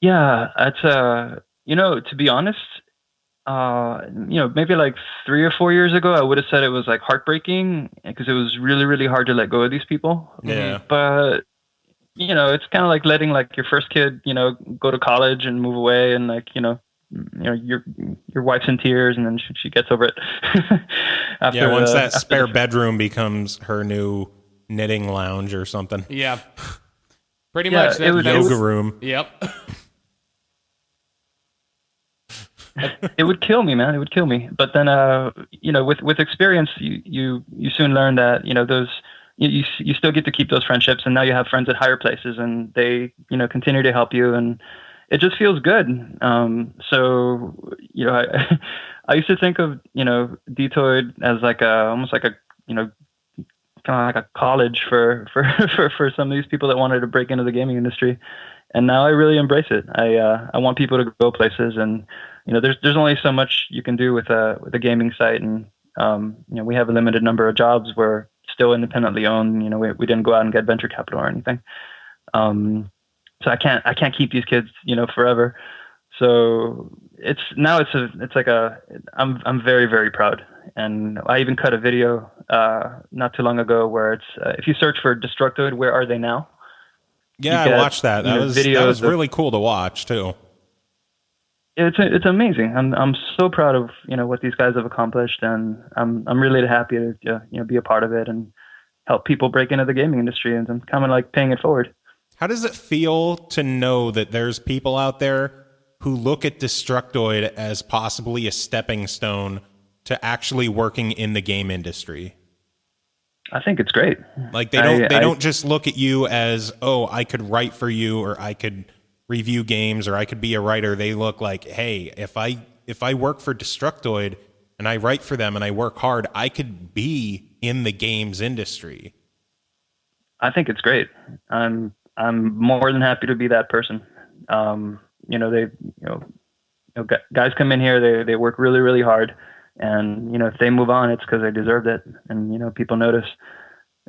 Yeah, that's to be honest, maybe like 3 or 4 years ago, I would have said it was like heartbreaking because it was really, really hard to let go of these people. Yeah. But it's kind of like letting like your first kid, go to college and move away, and like, your wife's in tears, and then she gets over it. Once that spare bedroom becomes her new knitting lounge or something. Yeah. Pretty much. Yoga room. Yep. It would kill me, man. It would kill me. But then, with experience, you soon learn that those you still get to keep those friendships, and now you have friends at higher places, and they continue to help you, and it just feels good. So I used to think of Detoid as like almost like a kind of like a college for some of these people that wanted to break into the gaming industry. And now I really embrace it. I want people to go places, and there's only so much you can do with a gaming site, and we have a limited number of jobs. We're still independently owned. We didn't go out and get venture capital or anything. So I can't keep these kids forever. So I'm very, very proud. And I even cut a video not too long ago where it's if you search for Destructoid, where are they now? Yeah, I watched that. That was really cool to watch too. It's amazing. I'm so proud of what these guys have accomplished, and I'm really happy to be a part of it and help people break into the gaming industry, and I'm kind of like paying it forward. How does it feel to know that there's people out there who look at Destructoid as possibly a stepping stone to actually working in the game industry? I think it's great. Like they don't just look at you as, oh, I could write for you, or I could review games, or I could be a writer. They look like, hey, if I work for Destructoid and I write for them and I work hard, I could be in the games industry. I think it's great. I'm more than happy to be that person. Guys come in here, they work really, really hard. And, if they move on, it's because they deserved it. And, people notice.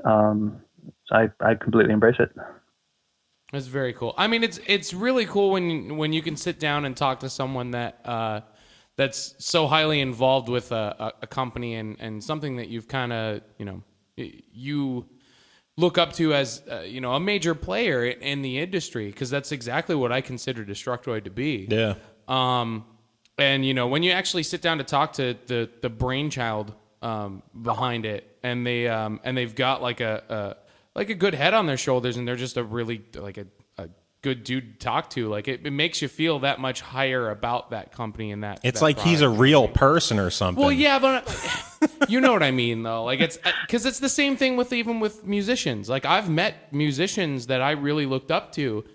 So I completely embrace it. That's very cool. I mean, it's really cool when you can sit down and talk to someone that that's so highly involved with a company and something that you've kind of, you look up to as, a major player in the industry, because that's exactly what I consider Destructoid to be. Yeah. And when you actually sit down to talk to the brainchild behind it, and they've got like a good head on their shoulders, and they're just a really like a good dude to talk to, like it makes you feel that much higher about that company and that. It's that like he's a real person or something. Well, yeah, but you know what I mean, though. Like it's because it's the same thing even with musicians. Like I've met musicians that I really looked up to,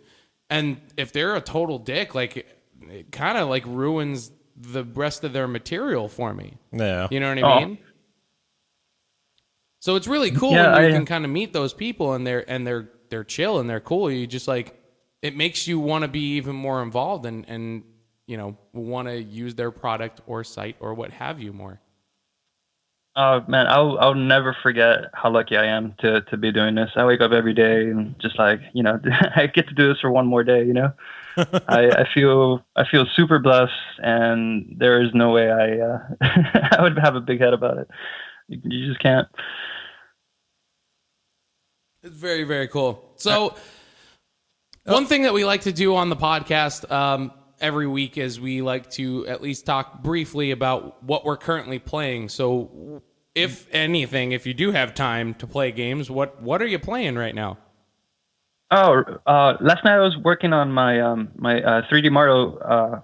and if they're a total dick, like it kind of like ruins the rest of their material for me. Yeah. You know what I mean? So it's really cool when you can kind of meet those people and they're chill and they're cool. You just like, it makes you want to be even more involved and want to use their product or site or what have you more. Man, I'll never forget how lucky I am to be doing this. I wake up every day and just like, I get to do this for one more day, I feel super blessed, and there is no way I would have a big head about it. You just can't. It's very, very cool. So one thing that we like to do on the podcast every week is we like to at least talk briefly about what we're currently playing. So if anything, if you do have time to play games, what are you playing right now? Oh, last night I was working on my 3D Mario.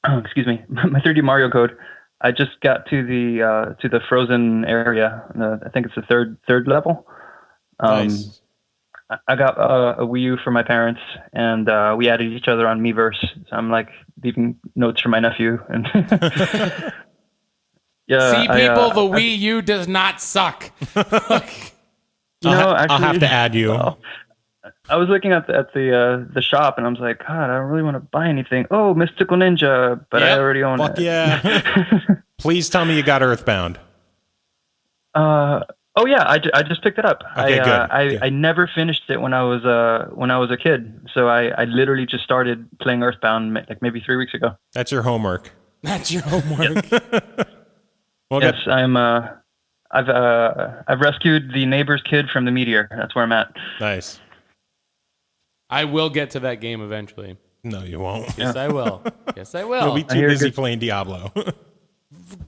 Excuse me, my 3D Mario code. I just got to the frozen area. I think it's the third level. Nice. I got a Wii U for my parents, and we added each other on Miiverse. So I'm like leaving notes for my nephew. And yeah, see, people, the Wii U does not suck. Actually, I'll have to add you. I was looking at the shop, and I was like, God, I don't really want to buy anything. Oh, Mystical Ninja, but I already own it. Yeah. Please tell me you got Earthbound. Oh yeah, I just picked it up. Okay, good. I never finished it when I was a kid. So I literally just started playing Earthbound like maybe 3 weeks ago. That's your homework. That's your homework. Well, yes, I've rescued the neighbor's kid from the meteor. That's where I'm at. Nice. I will get to that game eventually. No, you won't. Yes, I will. Yes, I will. You'll be too busy playing Diablo.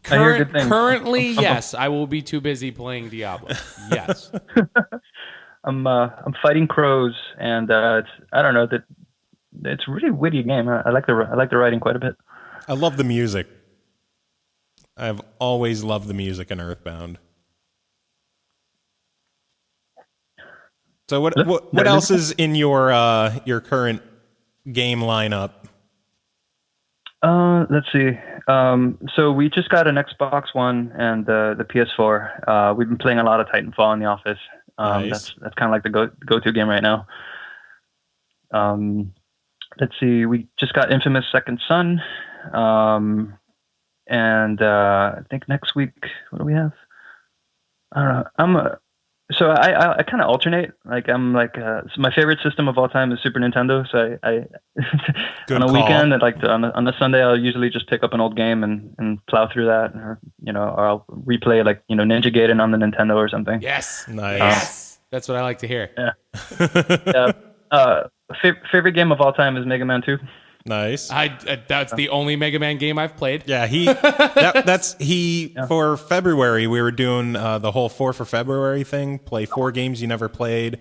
Currently, yes, I will be too busy playing Diablo. Yes. I'm fighting crows, and I don't know that it's a really witty game. I like the writing quite a bit. I love the music. I've always loved the music in Earthbound. So what else is in your current game lineup? Let's see. So we just got an Xbox One and the PS4. We've been playing a lot of Titanfall in the office. Nice. That's kind of like the go-to game right now. Let's see. We just got Infamous Second Son. And I think next week, what do we have? I don't know. So I kind of alternate. Like I'm like so my favorite system of all time is Super Nintendo. So I Good on a call. weekend, on a Sunday, I'll usually just pick up an old game and plow through that, or I'll replay like Ninja Gaiden on the Nintendo or something. Yes. Nice. Yes. That's what I like to hear. Yeah. Favorite game of all time is Mega Man 2. Nice. That's the only Mega Man game I've played. Yeah, for February, we were doing the whole 4 for February thing, play 4 games you never played,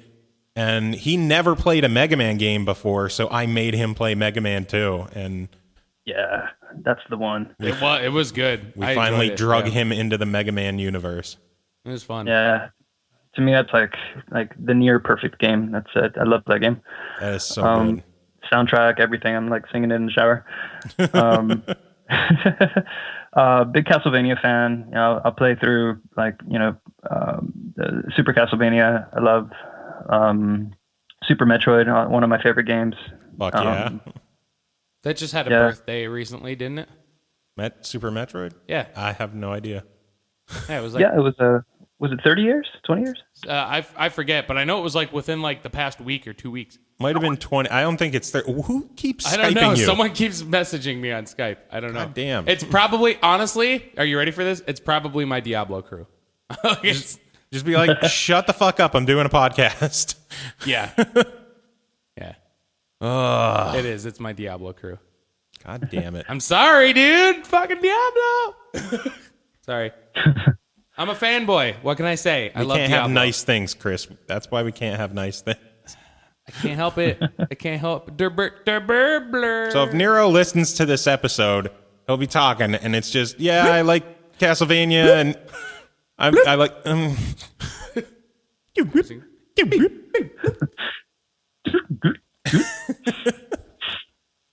and he never played a Mega Man game before, so I made him play Mega Man 2, and Yeah, that's the one. It was good. we I finally enjoyed it, drug yeah. him into the Mega Man universe. It was fun. Yeah. To me, that's like the near perfect game. That's it. I love that game. That is so good. Soundtrack, everything. I'm like singing it in the shower. Big Castlevania fan. I'll play through the Super Castlevania. I love Super Metroid, one of my favorite games. Fuck yeah. That just had a Yeah. birthday recently, didn't it? Super Metroid? Yeah. I have no idea. Yeah, it was like Yeah, it was it 30 years? 20 years? I forget, but I know it was like within like the past week or 2 weeks. Might have been 20. I don't think it's 30. Who keeps I don't Skyping know. you? Someone keeps messaging me on Skype. I don't know. God damn. It's probably, honestly, are you ready for this? It's probably my Diablo crew. It's- Just be like, shut the fuck up. I'm doing a podcast. yeah. Yeah. It is. It's my Diablo crew. God damn it. I'm sorry, dude. Fucking Diablo. Sorry. I'm a fanboy. What can I say? I We love can't Diablo. have nice things, Chris. That's why we can't have nice things. I can't help it. I can't help it. Blur. So if Nero listens to this episode, he'll be talking, and it's just, yeah, I like Castlevania, and I like.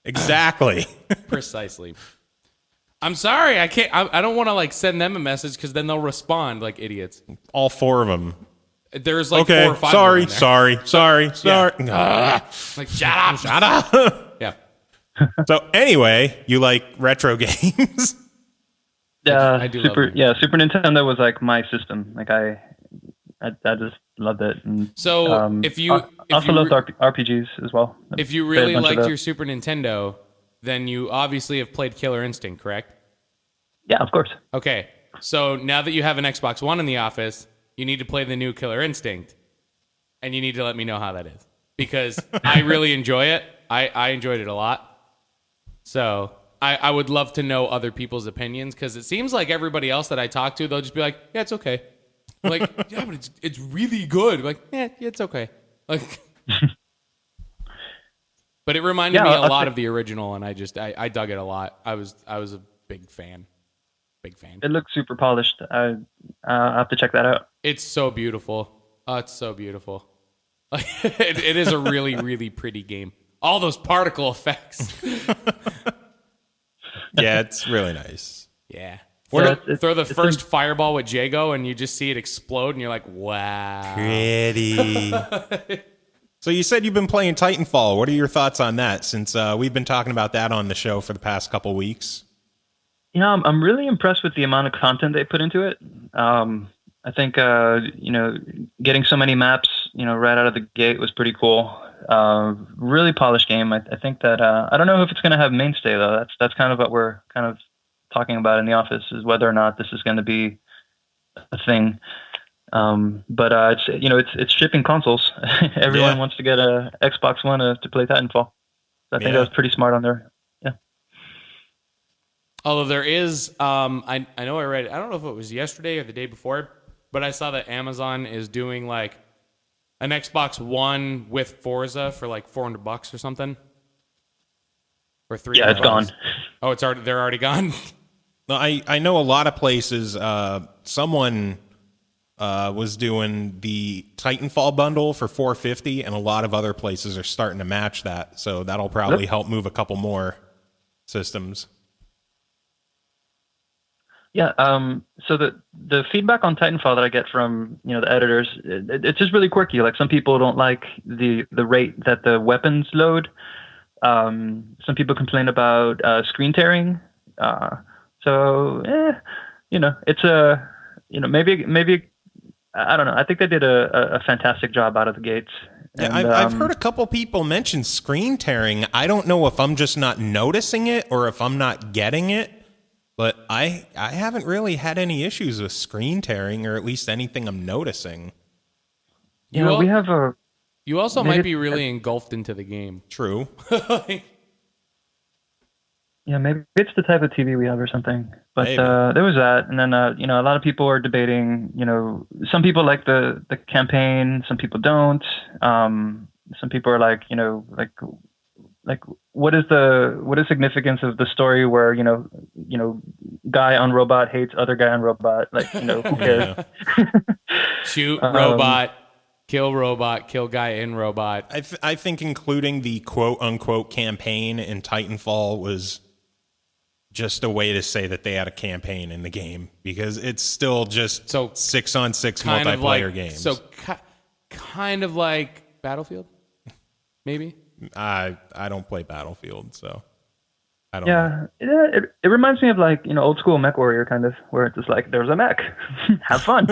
Exactly. Precisely. I'm sorry. I can't. I don't want to like send them a message because then they'll respond like idiots. All 4 of them. There's like Okay, 4 or 5. sorry, of them in there. sorry. Like shut up. Shut up. Yeah. So anyway, you like retro games? Yeah, I do love Super. them. Yeah, Super Nintendo was like my system. Like I just loved it. And, So if you I also loved RPGs as well. if you Played a really bunch of liked those. your Super Nintendo, then you obviously have played Killer Instinct, correct? Yeah, of course. Okay. So now that you have an Xbox One in the office, you need to play the new Killer Instinct, and you need to let me know how that is because I really enjoy it. I enjoyed it a lot. So I would love to know other people's opinions because it seems like everybody else that I talk to, they'll just be like, yeah, it's okay. I'm like, yeah, but it's really good. I'm like, yeah, it's okay. Like, but it reminded me a lot of the original, and I dug it a lot. I was a big fan. Big fan. It looks super polished. I have to check that out. It's so beautiful. Oh, it's so beautiful. Like, it is a really, really pretty game. All those particle effects. Yeah, it's really nice. Yeah. Yeah, Throw the it's first fireball with Jago, and you just see it explode, and you're like, wow. Pretty. So you said you've been playing Titanfall. What are your thoughts on that? Since we've been talking about that on the show for the past couple weeks. I'm really impressed with the amount of content they put into it. I think getting so many maps, right out of the gate was pretty cool. Really polished game. I think that I don't know if it's going to have mainstay though. That's kind of what we're kind of talking about in the office is whether or not this is going to be a thing. But it's shipping consoles. Everyone wants to get a Xbox One to play Titanfall. So I think that was pretty smart on there. Yeah. Although there is, I know I read, I don't know if it was yesterday or the day before, but I saw that Amazon is doing like an Xbox One with Forza for like $400 or something. Or 3 Yeah, it's gone. Oh, they're already gone. No, I know a lot of places. Someone was doing the Titanfall bundle for $450, and a lot of other places are starting to match that. So that'll probably help move a couple more systems. Yeah. So the feedback on Titanfall that I get from the editors, it's just really quirky. Like some people don't like the rate that the weapons load. Some people complain about screen tearing. So it's maybe I don't know. I think they did a fantastic job out of the gates. Yeah, And, I've heard a couple people mention screen tearing. I don't know if I'm just not noticing it or if I'm not getting it. But I haven't really had any issues with screen tearing, or at least anything I'm noticing. we have a. You also might be really engulfed into the game. True. Yeah, maybe it's the type of TV we have or something. But Maybe. there was that, and then a lot of people are debating. Some people like the campaign, some people don't. Some people are like, what is the significance of the story where guy on robot hates other guy on robot? Like, who cares? Shoot robot, kill guy in robot. I think including the quote-unquote campaign in Titanfall was just a way to say that they had a campaign in the game, because it's still just 6-on-6 multiplayer games. So kind of like Battlefield, maybe? I don't play Battlefield, so I don't know. Yeah, it reminds me of old school MechWarrior kind of, where it's just like, there's a mech, have fun,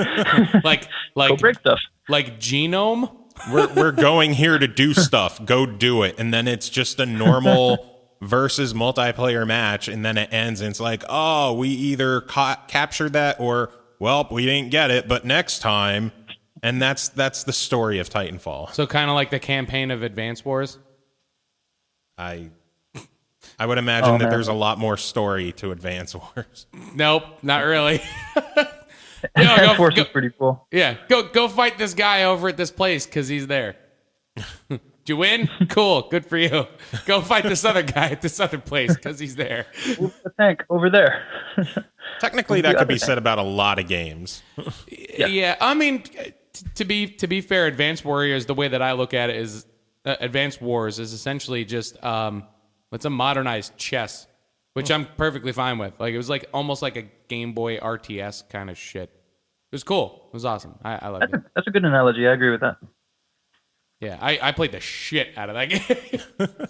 like go break stuff. Like Genome. We're going here to do stuff. Go do it. And then it's just a normal versus multiplayer match, and then it ends, and it's like, oh, we either captured that, or, well, we didn't get it, but next time. And that's the story of Titanfall. So kind of like the campaign of Advance Wars. I would imagine that there's a lot more story to Advance Wars. Nope, not really. Force is pretty cool. Yeah, go fight this guy over at this place because he's there. Did you win? Cool, good for you. Go fight this other guy at this other place because he's there. Who's the tank over there? Technically, that could be said about a lot of games. Yeah, I mean, to be fair, Advanced Warriors, the way that I look at it is, Advanced Wars is essentially just it's a modernized chess, which I'm perfectly fine with. Like, it was almost like a Game Boy RTS kind of shit. It was cool. It was awesome. I loved it. That's a good analogy. I agree with that. Yeah, I played the shit out of that game.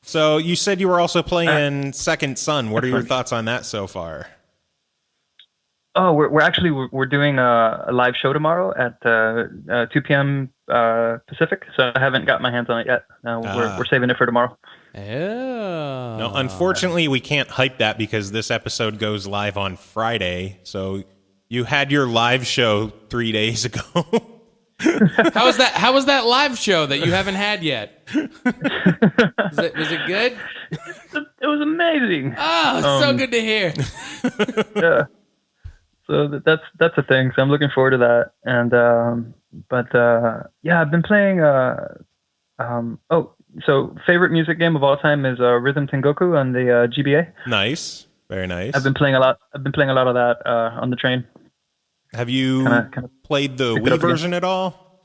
So you said you were also playing Second Son. What are your thoughts on that so far? Oh, we're doing a live show tomorrow at 2 p.m. Pacific. So I haven't got my hands on it yet. We're saving it for tomorrow. Oh. No, unfortunately, we can't hype that because this episode goes live on Friday. So you had your live show 3 days ago. How was that live show that you haven't had yet? Was it good? It was amazing. Oh, so good to hear. Yeah. So that's a thing. So I'm looking forward to that. And I've been playing. So favorite music game of all time is Rhythm Tengoku on the GBA. Nice, very nice. I've been playing a lot of that on the train. Have you played the Wii version at all?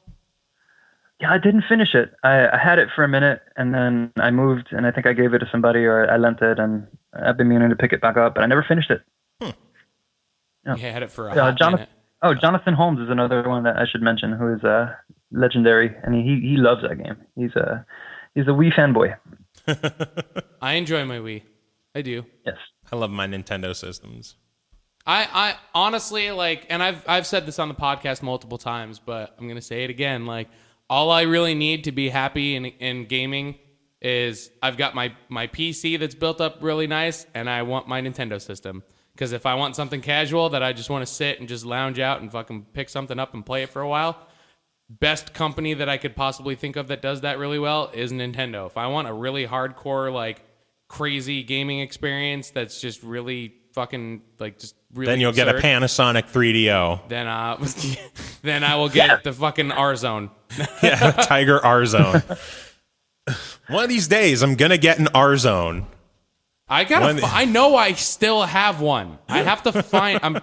Yeah, I didn't finish it. I had it for a minute, and then I moved, and I think I gave it to somebody, or I lent it, and I've been meaning to pick it back up, but I never finished it. Yeah. You had it for a hot minute. Oh, Jonathan Holmes is another one that I should mention, who is legendary, and he loves that game. He's a Wii fanboy. I enjoy my Wii. I do. Yes. I love my Nintendo systems. I honestly, and I've said this on the podcast multiple times, but I'm gonna say it again. All I really need to be happy in gaming is I've got my PC that's built up really nice, and I want my Nintendo system. Because if I want something casual that I just want to sit and just lounge out and fucking pick something up and play it for a while, best company that I could possibly think of that does that really well is Nintendo. If I want a really hardcore, crazy gaming experience that's just really fucking, just really Then you'll absurd, get a Panasonic 3DO. Then I will get the fucking R-Zone. Yeah, Tiger R-Zone. One of these days, I'm going to get an R-Zone. I know I still have one. I have to find.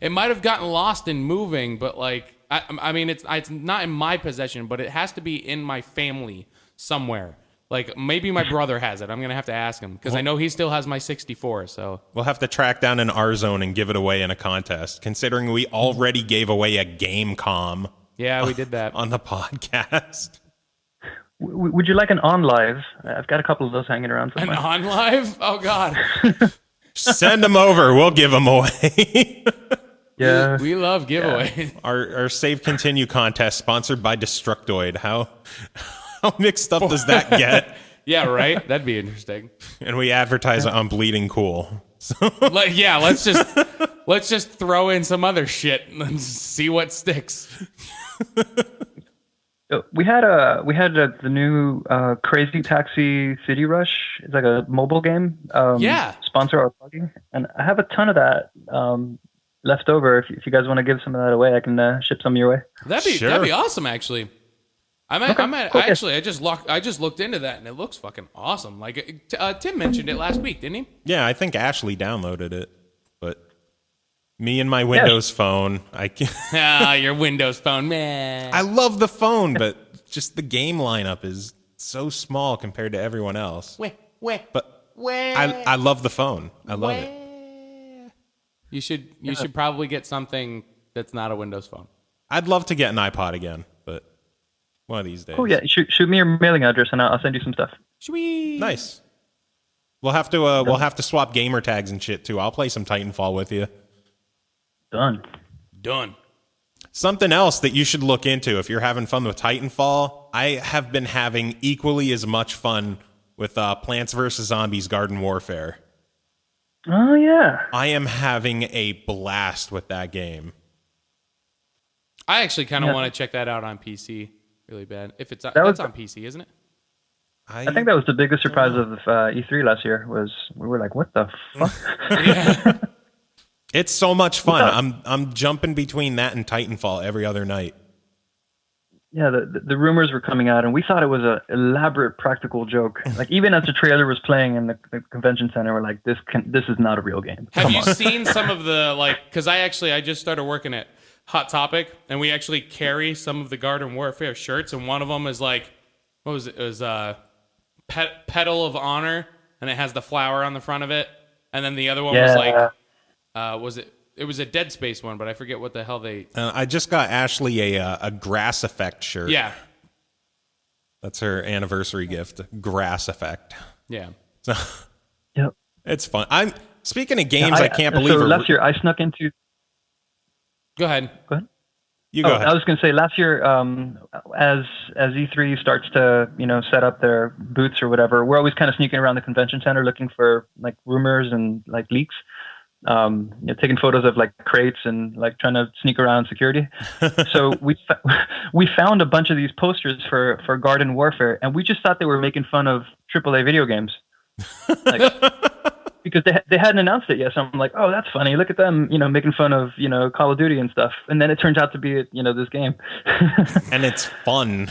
It might have gotten lost in moving, but like, I mean, it's not in my possession, but it has to be in my family somewhere. Like maybe my brother has it. I'm gonna have to ask him because I know he still has my 64. So We'll have to track down an R Zone and give it away in a contest. Considering we already gave away a Gamecom yeah, we did that. on the podcast. Would you like an on live? I've got a couple of those hanging around And somewhere. on live? Oh God, Send them over. We'll give them away. Yeah. we love giveaways. Our Save Continue contest sponsored by Destructoid. How mixed up does that get? Yeah, right. That'd be interesting. And we advertise it on Bleeding Cool. So Let's just throw in some other shit and see what sticks. We had the new Crazy Taxi City Rush. It's like a mobile game. Yeah. Sponsor our plugin, and I have a ton of that left over. If you guys want to give some of that away, I can ship some your way. That'd be awesome. Actually, Cool. I just looked into that and it looks fucking awesome. Like Tim mentioned it last week, didn't he? yeah, I think Ashley downloaded it, but me and my Windows phone, I can't. Your Windows phone, man. I love the phone, but just the game lineup is so small compared to everyone else. But I love the phone. I love it. You should probably get something that's not a Windows phone. I'd love to get an iPod again, but one of these days. Oh yeah, shoot me your mailing address and I'll send you some stuff. Sweet. Nice. We'll have to swap gamer tags and shit too. I'll play some Titanfall with you. Done. Something else that you should look into if you're having fun with Titanfall. I have been having equally as much fun with Plants vs. Zombies Garden Warfare. Oh yeah. I am having a blast with that game. I actually kind of want to check that out on PC really bad. If it's that's on PC, isn't it? I think that was the biggest surprise of E3 last year. Was we were like, what the fuck? Yeah. It's so much fun. I'm jumping between that and Titanfall every other night. Yeah, the rumors were coming out, and we thought it was an elaborate practical joke. Like even as the trailer was playing in the convention center, we're like, this is not a real game. Have you seen some of the because I just started working at Hot Topic, and we actually carry some of the Garden Warfare shirts, and one of them is like, what was it? It was Petal of Honor, and it has the flower on the front of it, and then the other one was like. It was a Dead Space one, but I forget what the hell they. I just got Ashley a Grass Effect shirt. Yeah, that's her anniversary gift. Grass Effect. yeah. So, Yep. it's fun. I'm speaking of games. I can't believe. So last year I snuck into. Go ahead. You go ahead. I was going to say last year, as E3 starts to set up their booths or whatever, we're always kind of sneaking around the convention center looking for like rumors and like leaks. Taking photos of like crates and like trying to sneak around security. So we found a bunch of these posters for Garden Warfare, and we just thought they were making fun of AAA video games, like, because they hadn't announced it yet. So I'm like, oh, that's funny. Look at them, making fun of Call of Duty and stuff. And then it turns out to be this game. And it's fun.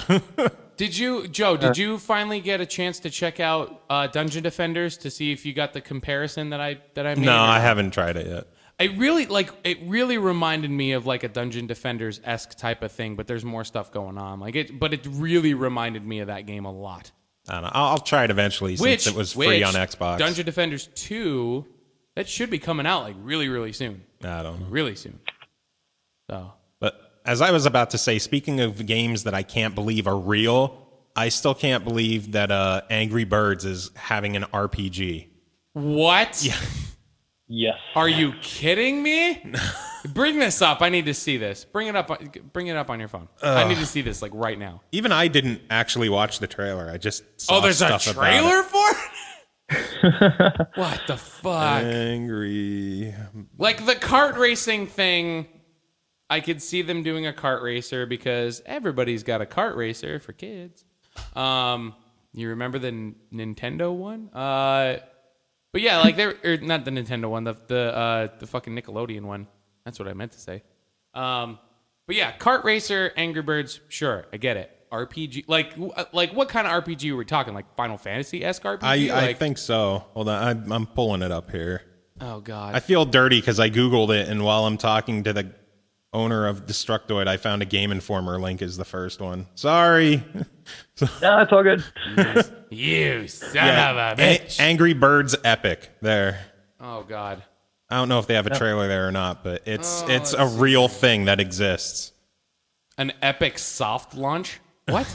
Did you finally get a chance to check out Dungeon Defenders to see if you got the comparison that I made? No, I haven't tried it yet. It really reminded me of like a Dungeon Defenders-esque type of thing, but there's more stuff going on. But it really reminded me of that game a lot. I don't know. I'll try it eventually since it was free on Xbox. Dungeon Defenders 2, that should be coming out like really, really soon. I don't know. Really soon. So. But as I was about to say, speaking of games that I can't believe are real, I still can't believe that Angry Birds is having an RPG. What? Yeah. Yes. Are you kidding me? Bring this up. I need to see this. Bring it up on your phone. I need to see this like right now. Even I didn't actually watch the trailer. I just saw there's stuff a trailer for it? What the fuck? Angry. Like the kart racing thing, I could see them doing a kart racer because everybody's got a kart racer for kids. You remember the Nintendo one? But yeah, like or not the Nintendo one, the fucking Nickelodeon one. That's what I meant to say. But yeah, kart racer, Angry Birds, sure, I get it. RPG, like what kind of RPG were we talking? Like Final Fantasy-esque RPG? I think so. Hold on, I'm pulling it up here. Oh God. I feel dirty because I Googled it, and while I'm talking to the owner of Destructoid, I found a Game Informer link as the first one. Sorry. Yeah, it's all good. You son of a bitch. Angry Birds Epic. There. Oh God. I don't know if they have a trailer there or not, but it's let's a real thing that exists. An Epic soft launch? What?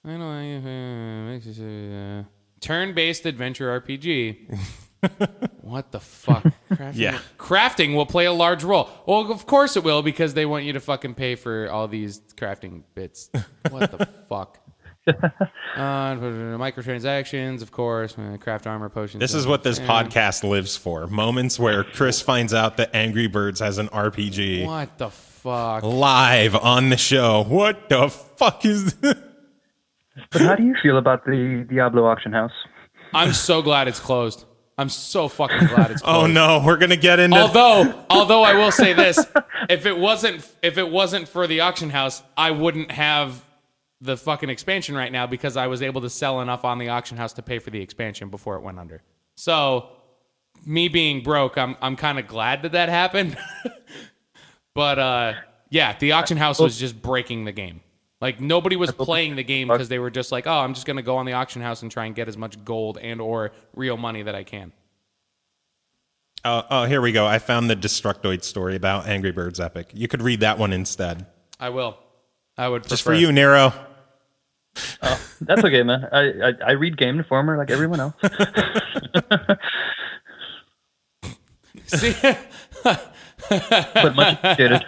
I know. Turn-based adventure RPG. What the fuck? Crafting will play a large role. Well, of course it will, because they want you to fucking pay for all these crafting bits. What the fuck? Microtransactions, of course. Craft armor potions. This is what this podcast lives for. Moments where Chris finds out that Angry Birds has an RPG. What the fuck? Live on the show. What the fuck is this? But how do you feel about the Diablo auction house? I'm so glad it's closed. I'm so fucking glad it's closed. Oh no, we're gonna get into. Although I will say this, if it wasn't for the auction house, I wouldn't have the fucking expansion right now, because I was able to sell enough on the auction house to pay for the expansion before it went under. So, me being broke, I'm kind of glad that happened. But yeah, the auction house was just breaking the game. Like, nobody was playing the game because they were just like, oh, I'm just going to go on the auction house and try and get as much gold and or real money that I can. Oh, here we go. I found the Destructoid story about Angry Birds Epic. You could read that one instead. I will. I would prefer. Just for you, Nero. Oh, that's okay, man. I read Game Informer like everyone else. See? But much appreciated.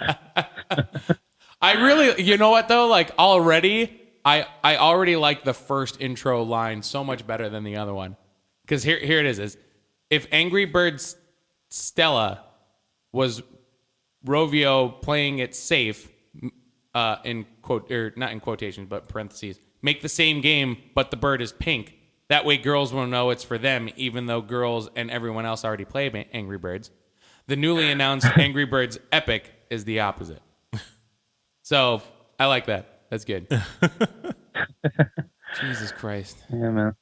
I really, you know what though? Like already, I already like the first intro line so much better than the other one. Because here it is if Angry Birds Stella was Rovio playing it safe, in quote, or not in quotations, but parentheses, make the same game, but the bird is pink. That way girls will know it's for them, even though girls and everyone else already play Angry Birds. The newly announced Angry Birds Epic is the opposite. So I like that. That's good. Jesus Christ. Yeah, man.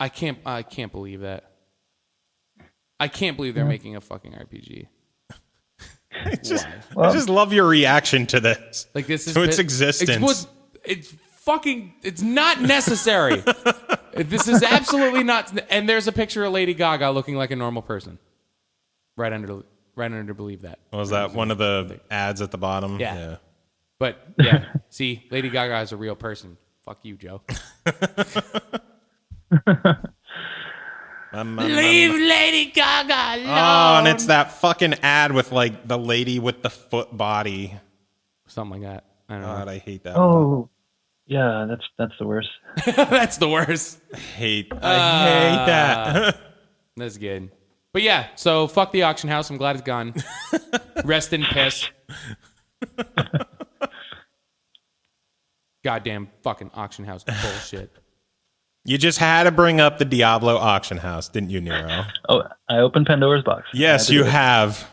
I can't believe that. I can't believe they're making a fucking RPG. I just love your reaction to this. Like this is to its existence. It's not necessary. This is absolutely not. And there's a picture of Lady Gaga looking like a normal person. Right under believe that. Was that one of the ads at the bottom? Yeah. But yeah, see, Lady Gaga is a real person. Fuck you, Joe. Leave Lady Gaga alone. Oh, and it's that fucking ad with like the lady with the foot body. Something like that. I don't know. God, I hate that. Oh, yeah, that's the worst. That's the worst. I hate that. That's good. But yeah, so fuck the auction house. I'm glad it's gone. Rest in piss. Goddamn fucking auction house bullshit. You just had to bring up the Diablo auction house, didn't you, Nero? Oh, I opened Pandora's box. Yes, you have.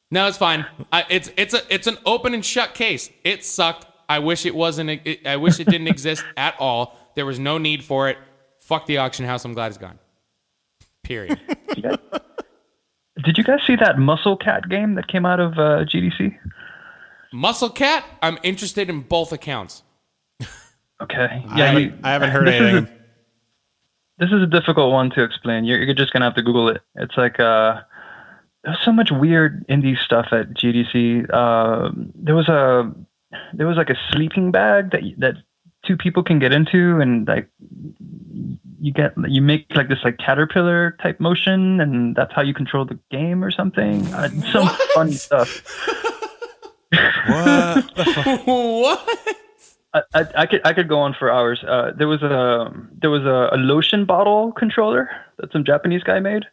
No, it's fine. It's an open and shut case. It sucked. I wish it wasn't. I wish it didn't exist at all. There was no need for it. Fuck the auction house. I'm glad it's gone. Period. Did you guys see that Muscle Cat game that came out of GDC? Muscle Cat? I'm interested in both accounts. Okay. Yeah, I haven't heard anything. This is a difficult one to explain. You're just gonna have to Google it. It's like there's so much weird indie stuff at GDC. There was like a sleeping bag that two people can get into, and like you make like this like caterpillar type motion, and that's how you control the game or something. Some funny stuff. What the fuck? What? I could go on for hours. There was a lotion bottle controller that some Japanese guy made.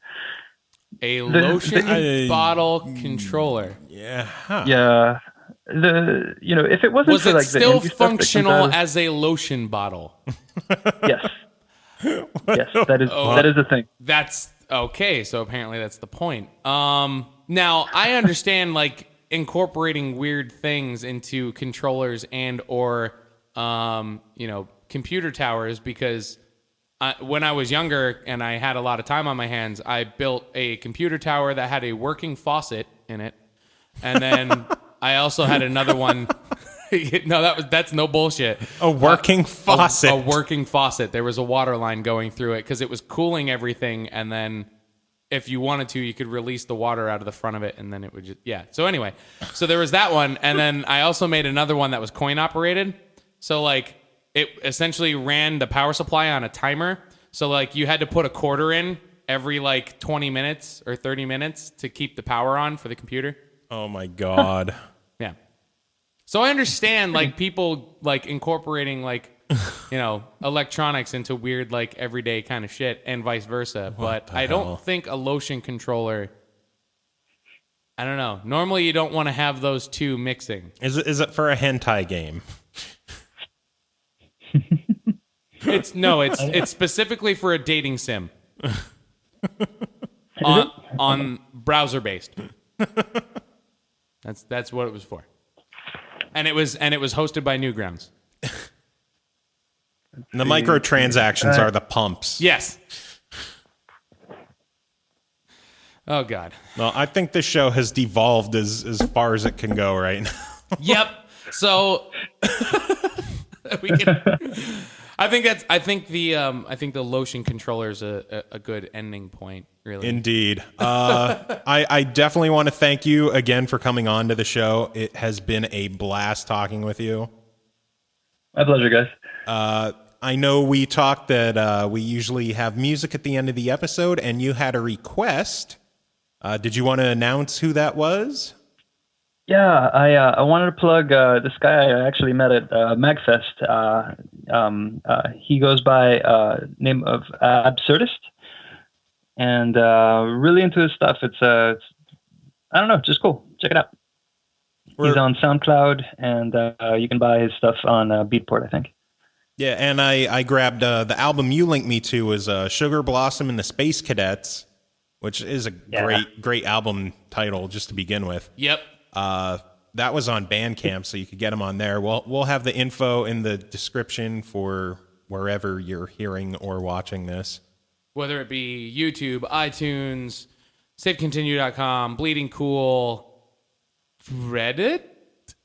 A lotion bottle controller. Yeah. Huh. Yeah. If it wasn't Was for it like still the indie stuff that comes functional out of- as a lotion bottle? Yes. Yes, that is a thing. That's okay. So apparently that's the point. Now I understand like incorporating weird things into controllers and or computer towers because when I was younger and I had a lot of time on my hands, I built a computer tower that had a working faucet in it. And then I also had another one. No, that's no bullshit. A working faucet. A working faucet. There was a water line going through it because it was cooling everything. And then if you wanted to, you could release the water out of the front of it. And then it would just, yeah. So anyway, so there was that one. And then I also made another one that was coin operated. So like it essentially ran the power supply on a timer. So like you had to put a quarter in every like 20 minutes or 30 minutes to keep the power on for the computer. Oh my God. Yeah. So I understand like people like incorporating like, electronics into weird like everyday kind of shit and vice versa. But I don't think a lotion controller, I don't know. Normally you don't want to have those two mixing. Is it for a hentai game? It's specifically for a dating sim. on browser based. That's what it was for. And it was hosted by Newgrounds. The microtransactions are the pumps. Yes. Oh God. Well, I think this show has devolved as far as it can go right now. Yep. So we can. I think the lotion controller is a good ending point. Really. Indeed. I definitely want to thank you again for coming on to the show. It has been a blast talking with you. My pleasure, guys. I know we talked that we usually have music at the end of the episode, and you had a request. Did you want to announce who that was? Yeah, I wanted to plug this guy I actually met at MagFest. He goes by name of Absurdist, and really into his stuff. It's I don't know, just cool. Check it out. He's on SoundCloud, and you can buy his stuff on Beatport, I think. Yeah, and I grabbed the album you linked me to was Sugar Blossom and the Space Cadets, which is a great album title just to begin with. Yep. That was on Bandcamp, so you could get them on there. We'll have the info in the description for wherever you're hearing or watching this. Whether it be YouTube, iTunes, SaveContinue.com, Bleeding Cool, Reddit?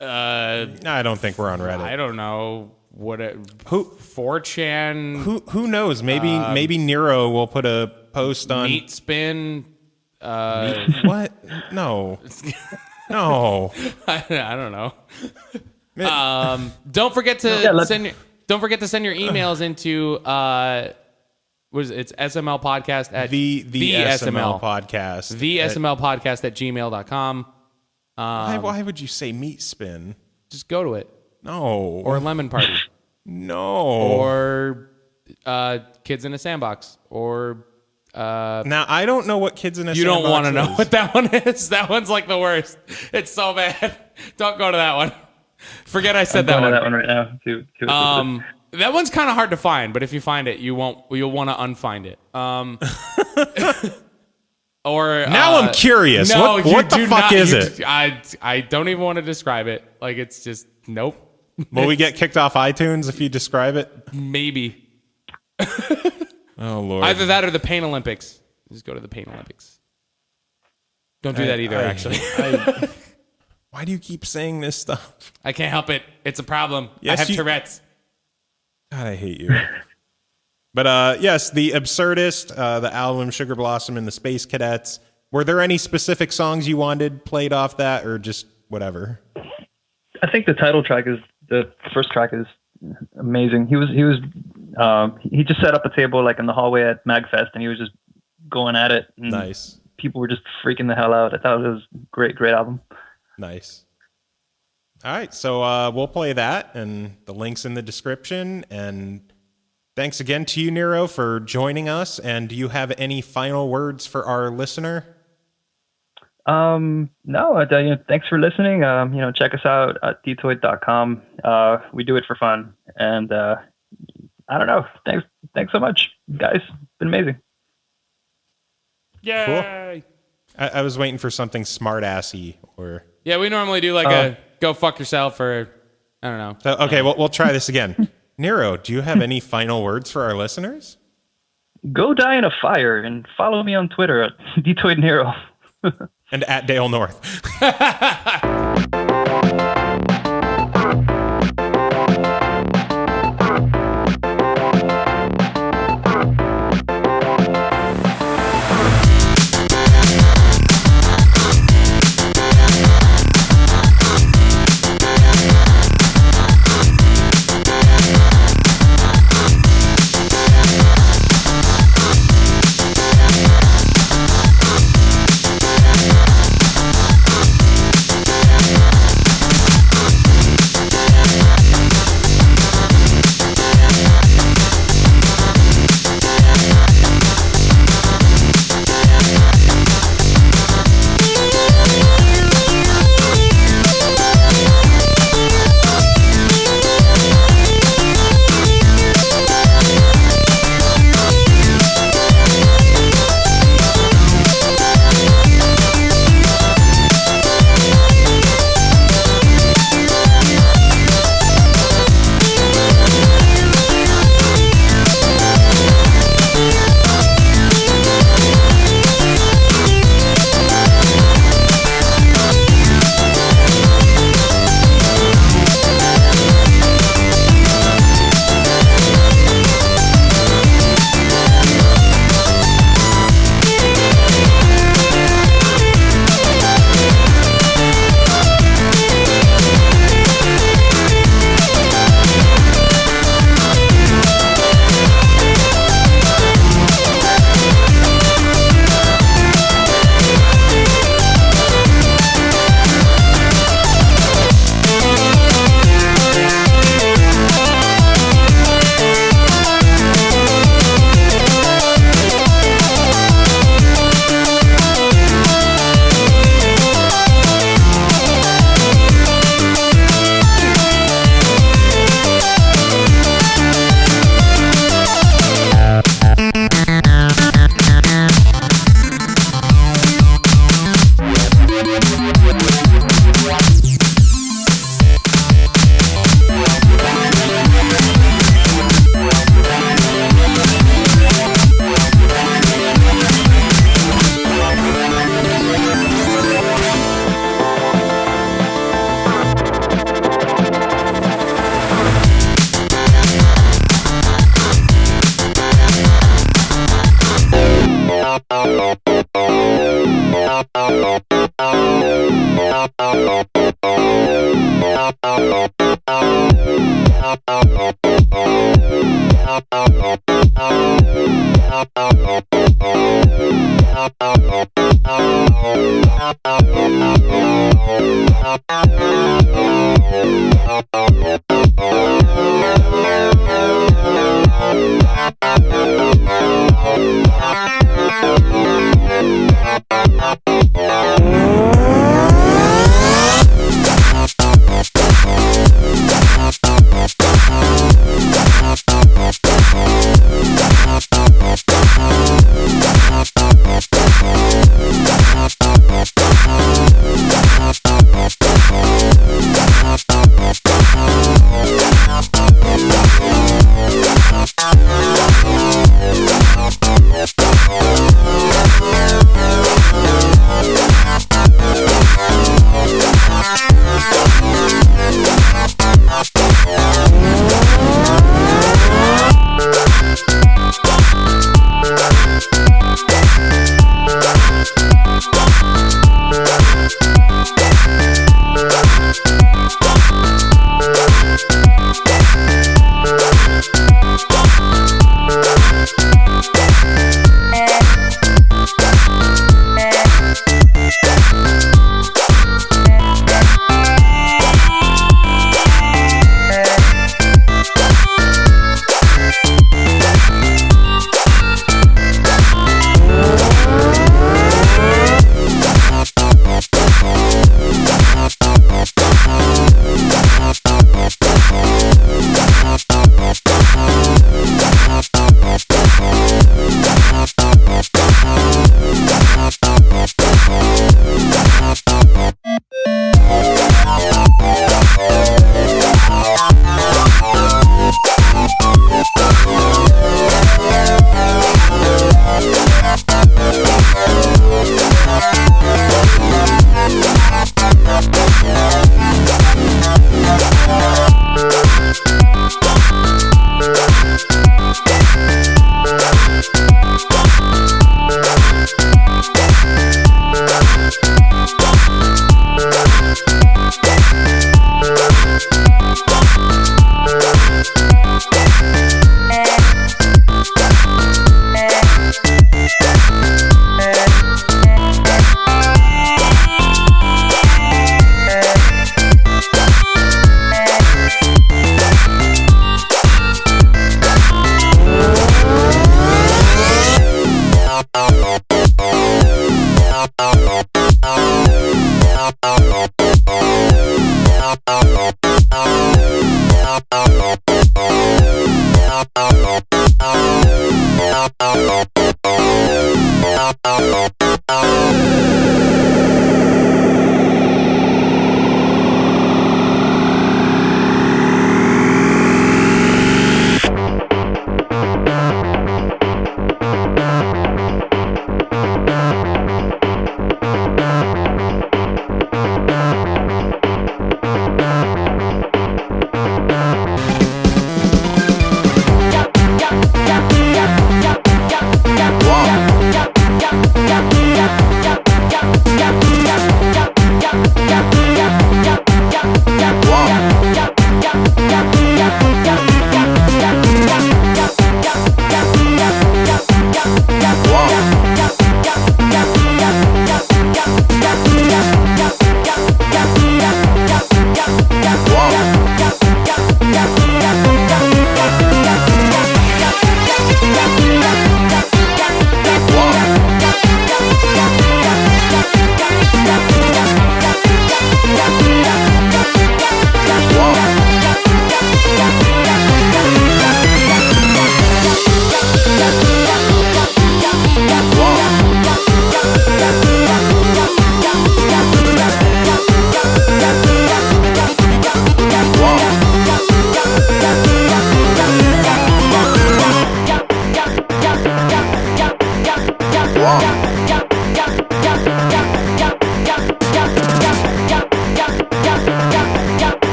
I don't think we're on Reddit. I don't know. 4chan? Who knows? Maybe Nero will put a post on Meat Spin. What? No. No. I don't know. Don't forget to send your emails into it's SML podcast at the SML podcast. The SML podcast at gmail.com. Why would you say Meat Spin? Just go to it. No. Or Lemon Party. No. Or Kids in a Sandbox. Or now I don't know what Kids in a Sandbox is. You don't want to know what that one is. That one's like the worst. It's so bad. Don't go to that one. Forget I said that one. I'm going to that one right now. That one's kind of hard to find, but if you find it, you'll want to unfind it. Or now I'm curious. No, what the fuck is it? I don't even want to describe it. Like it's just nope. Will we get kicked off iTunes if you describe it? Maybe. Oh Lord. Either that or the Pain Olympics. Just go to the Pain Olympics. Don't do that either. Actually. Why do you keep saying this stuff? I can't help it. It's a problem. Yes, I have Tourette's. God, I hate you. But yes, the Absurdist, the album Sugar Blossom and the Space Cadets. Were there any specific songs you wanted played off that, or just whatever? I think the title track the first track is amazing. He just set up a table like in the hallway at MagFest, and he was just going at it. And nice. People were just freaking the hell out. I thought it was a great album. Nice. All right, so we'll play that, and the link's in the description. And thanks again to you, Nero, for joining us. And do you have any final words for our listener? No, thanks for listening. Check us out at detoid.com. We do it for fun. And I don't know. Thanks so much, guys. It's been amazing. Yay! Cool. I was waiting for something smart-assy or... Yeah, we normally do like a go fuck yourself or I don't know. So, okay, well, we'll try this again. Nero, do you have any final words for our listeners? Go die in a fire and follow me on Twitter at Detoid Nero. And at Dale North.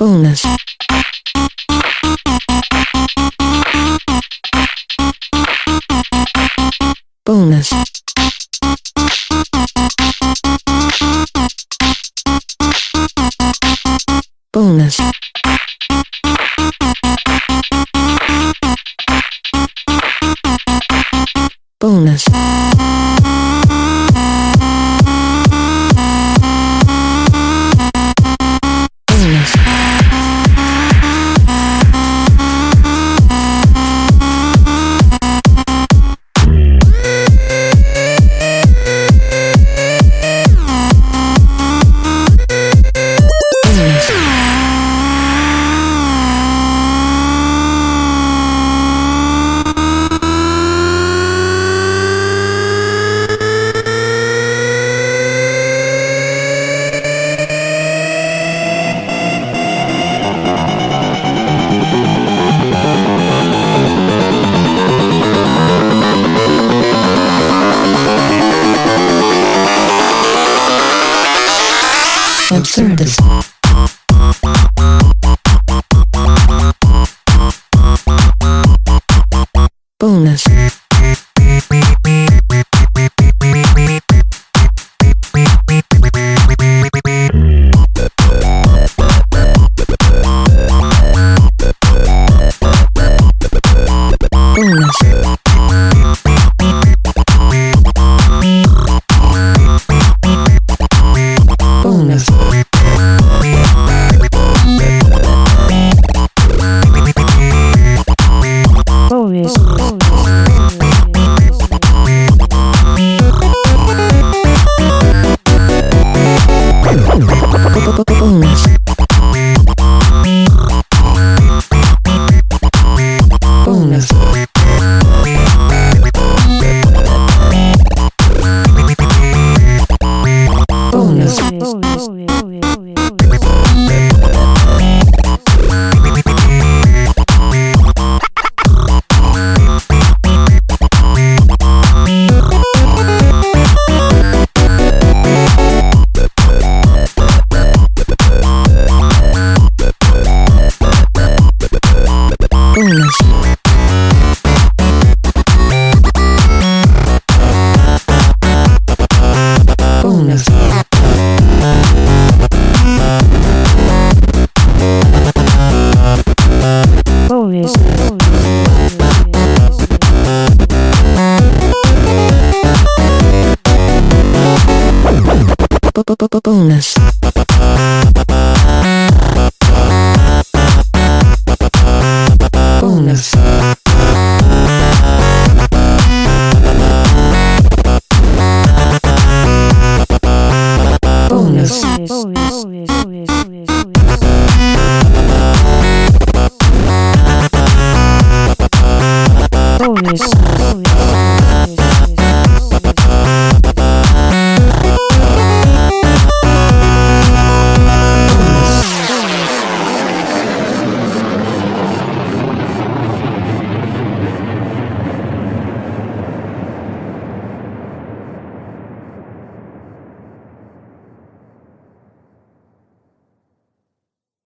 Bonus. Bonus. Bonus. Bonus. Absurdist. Bonus. Bonus. Bonus. Bonus.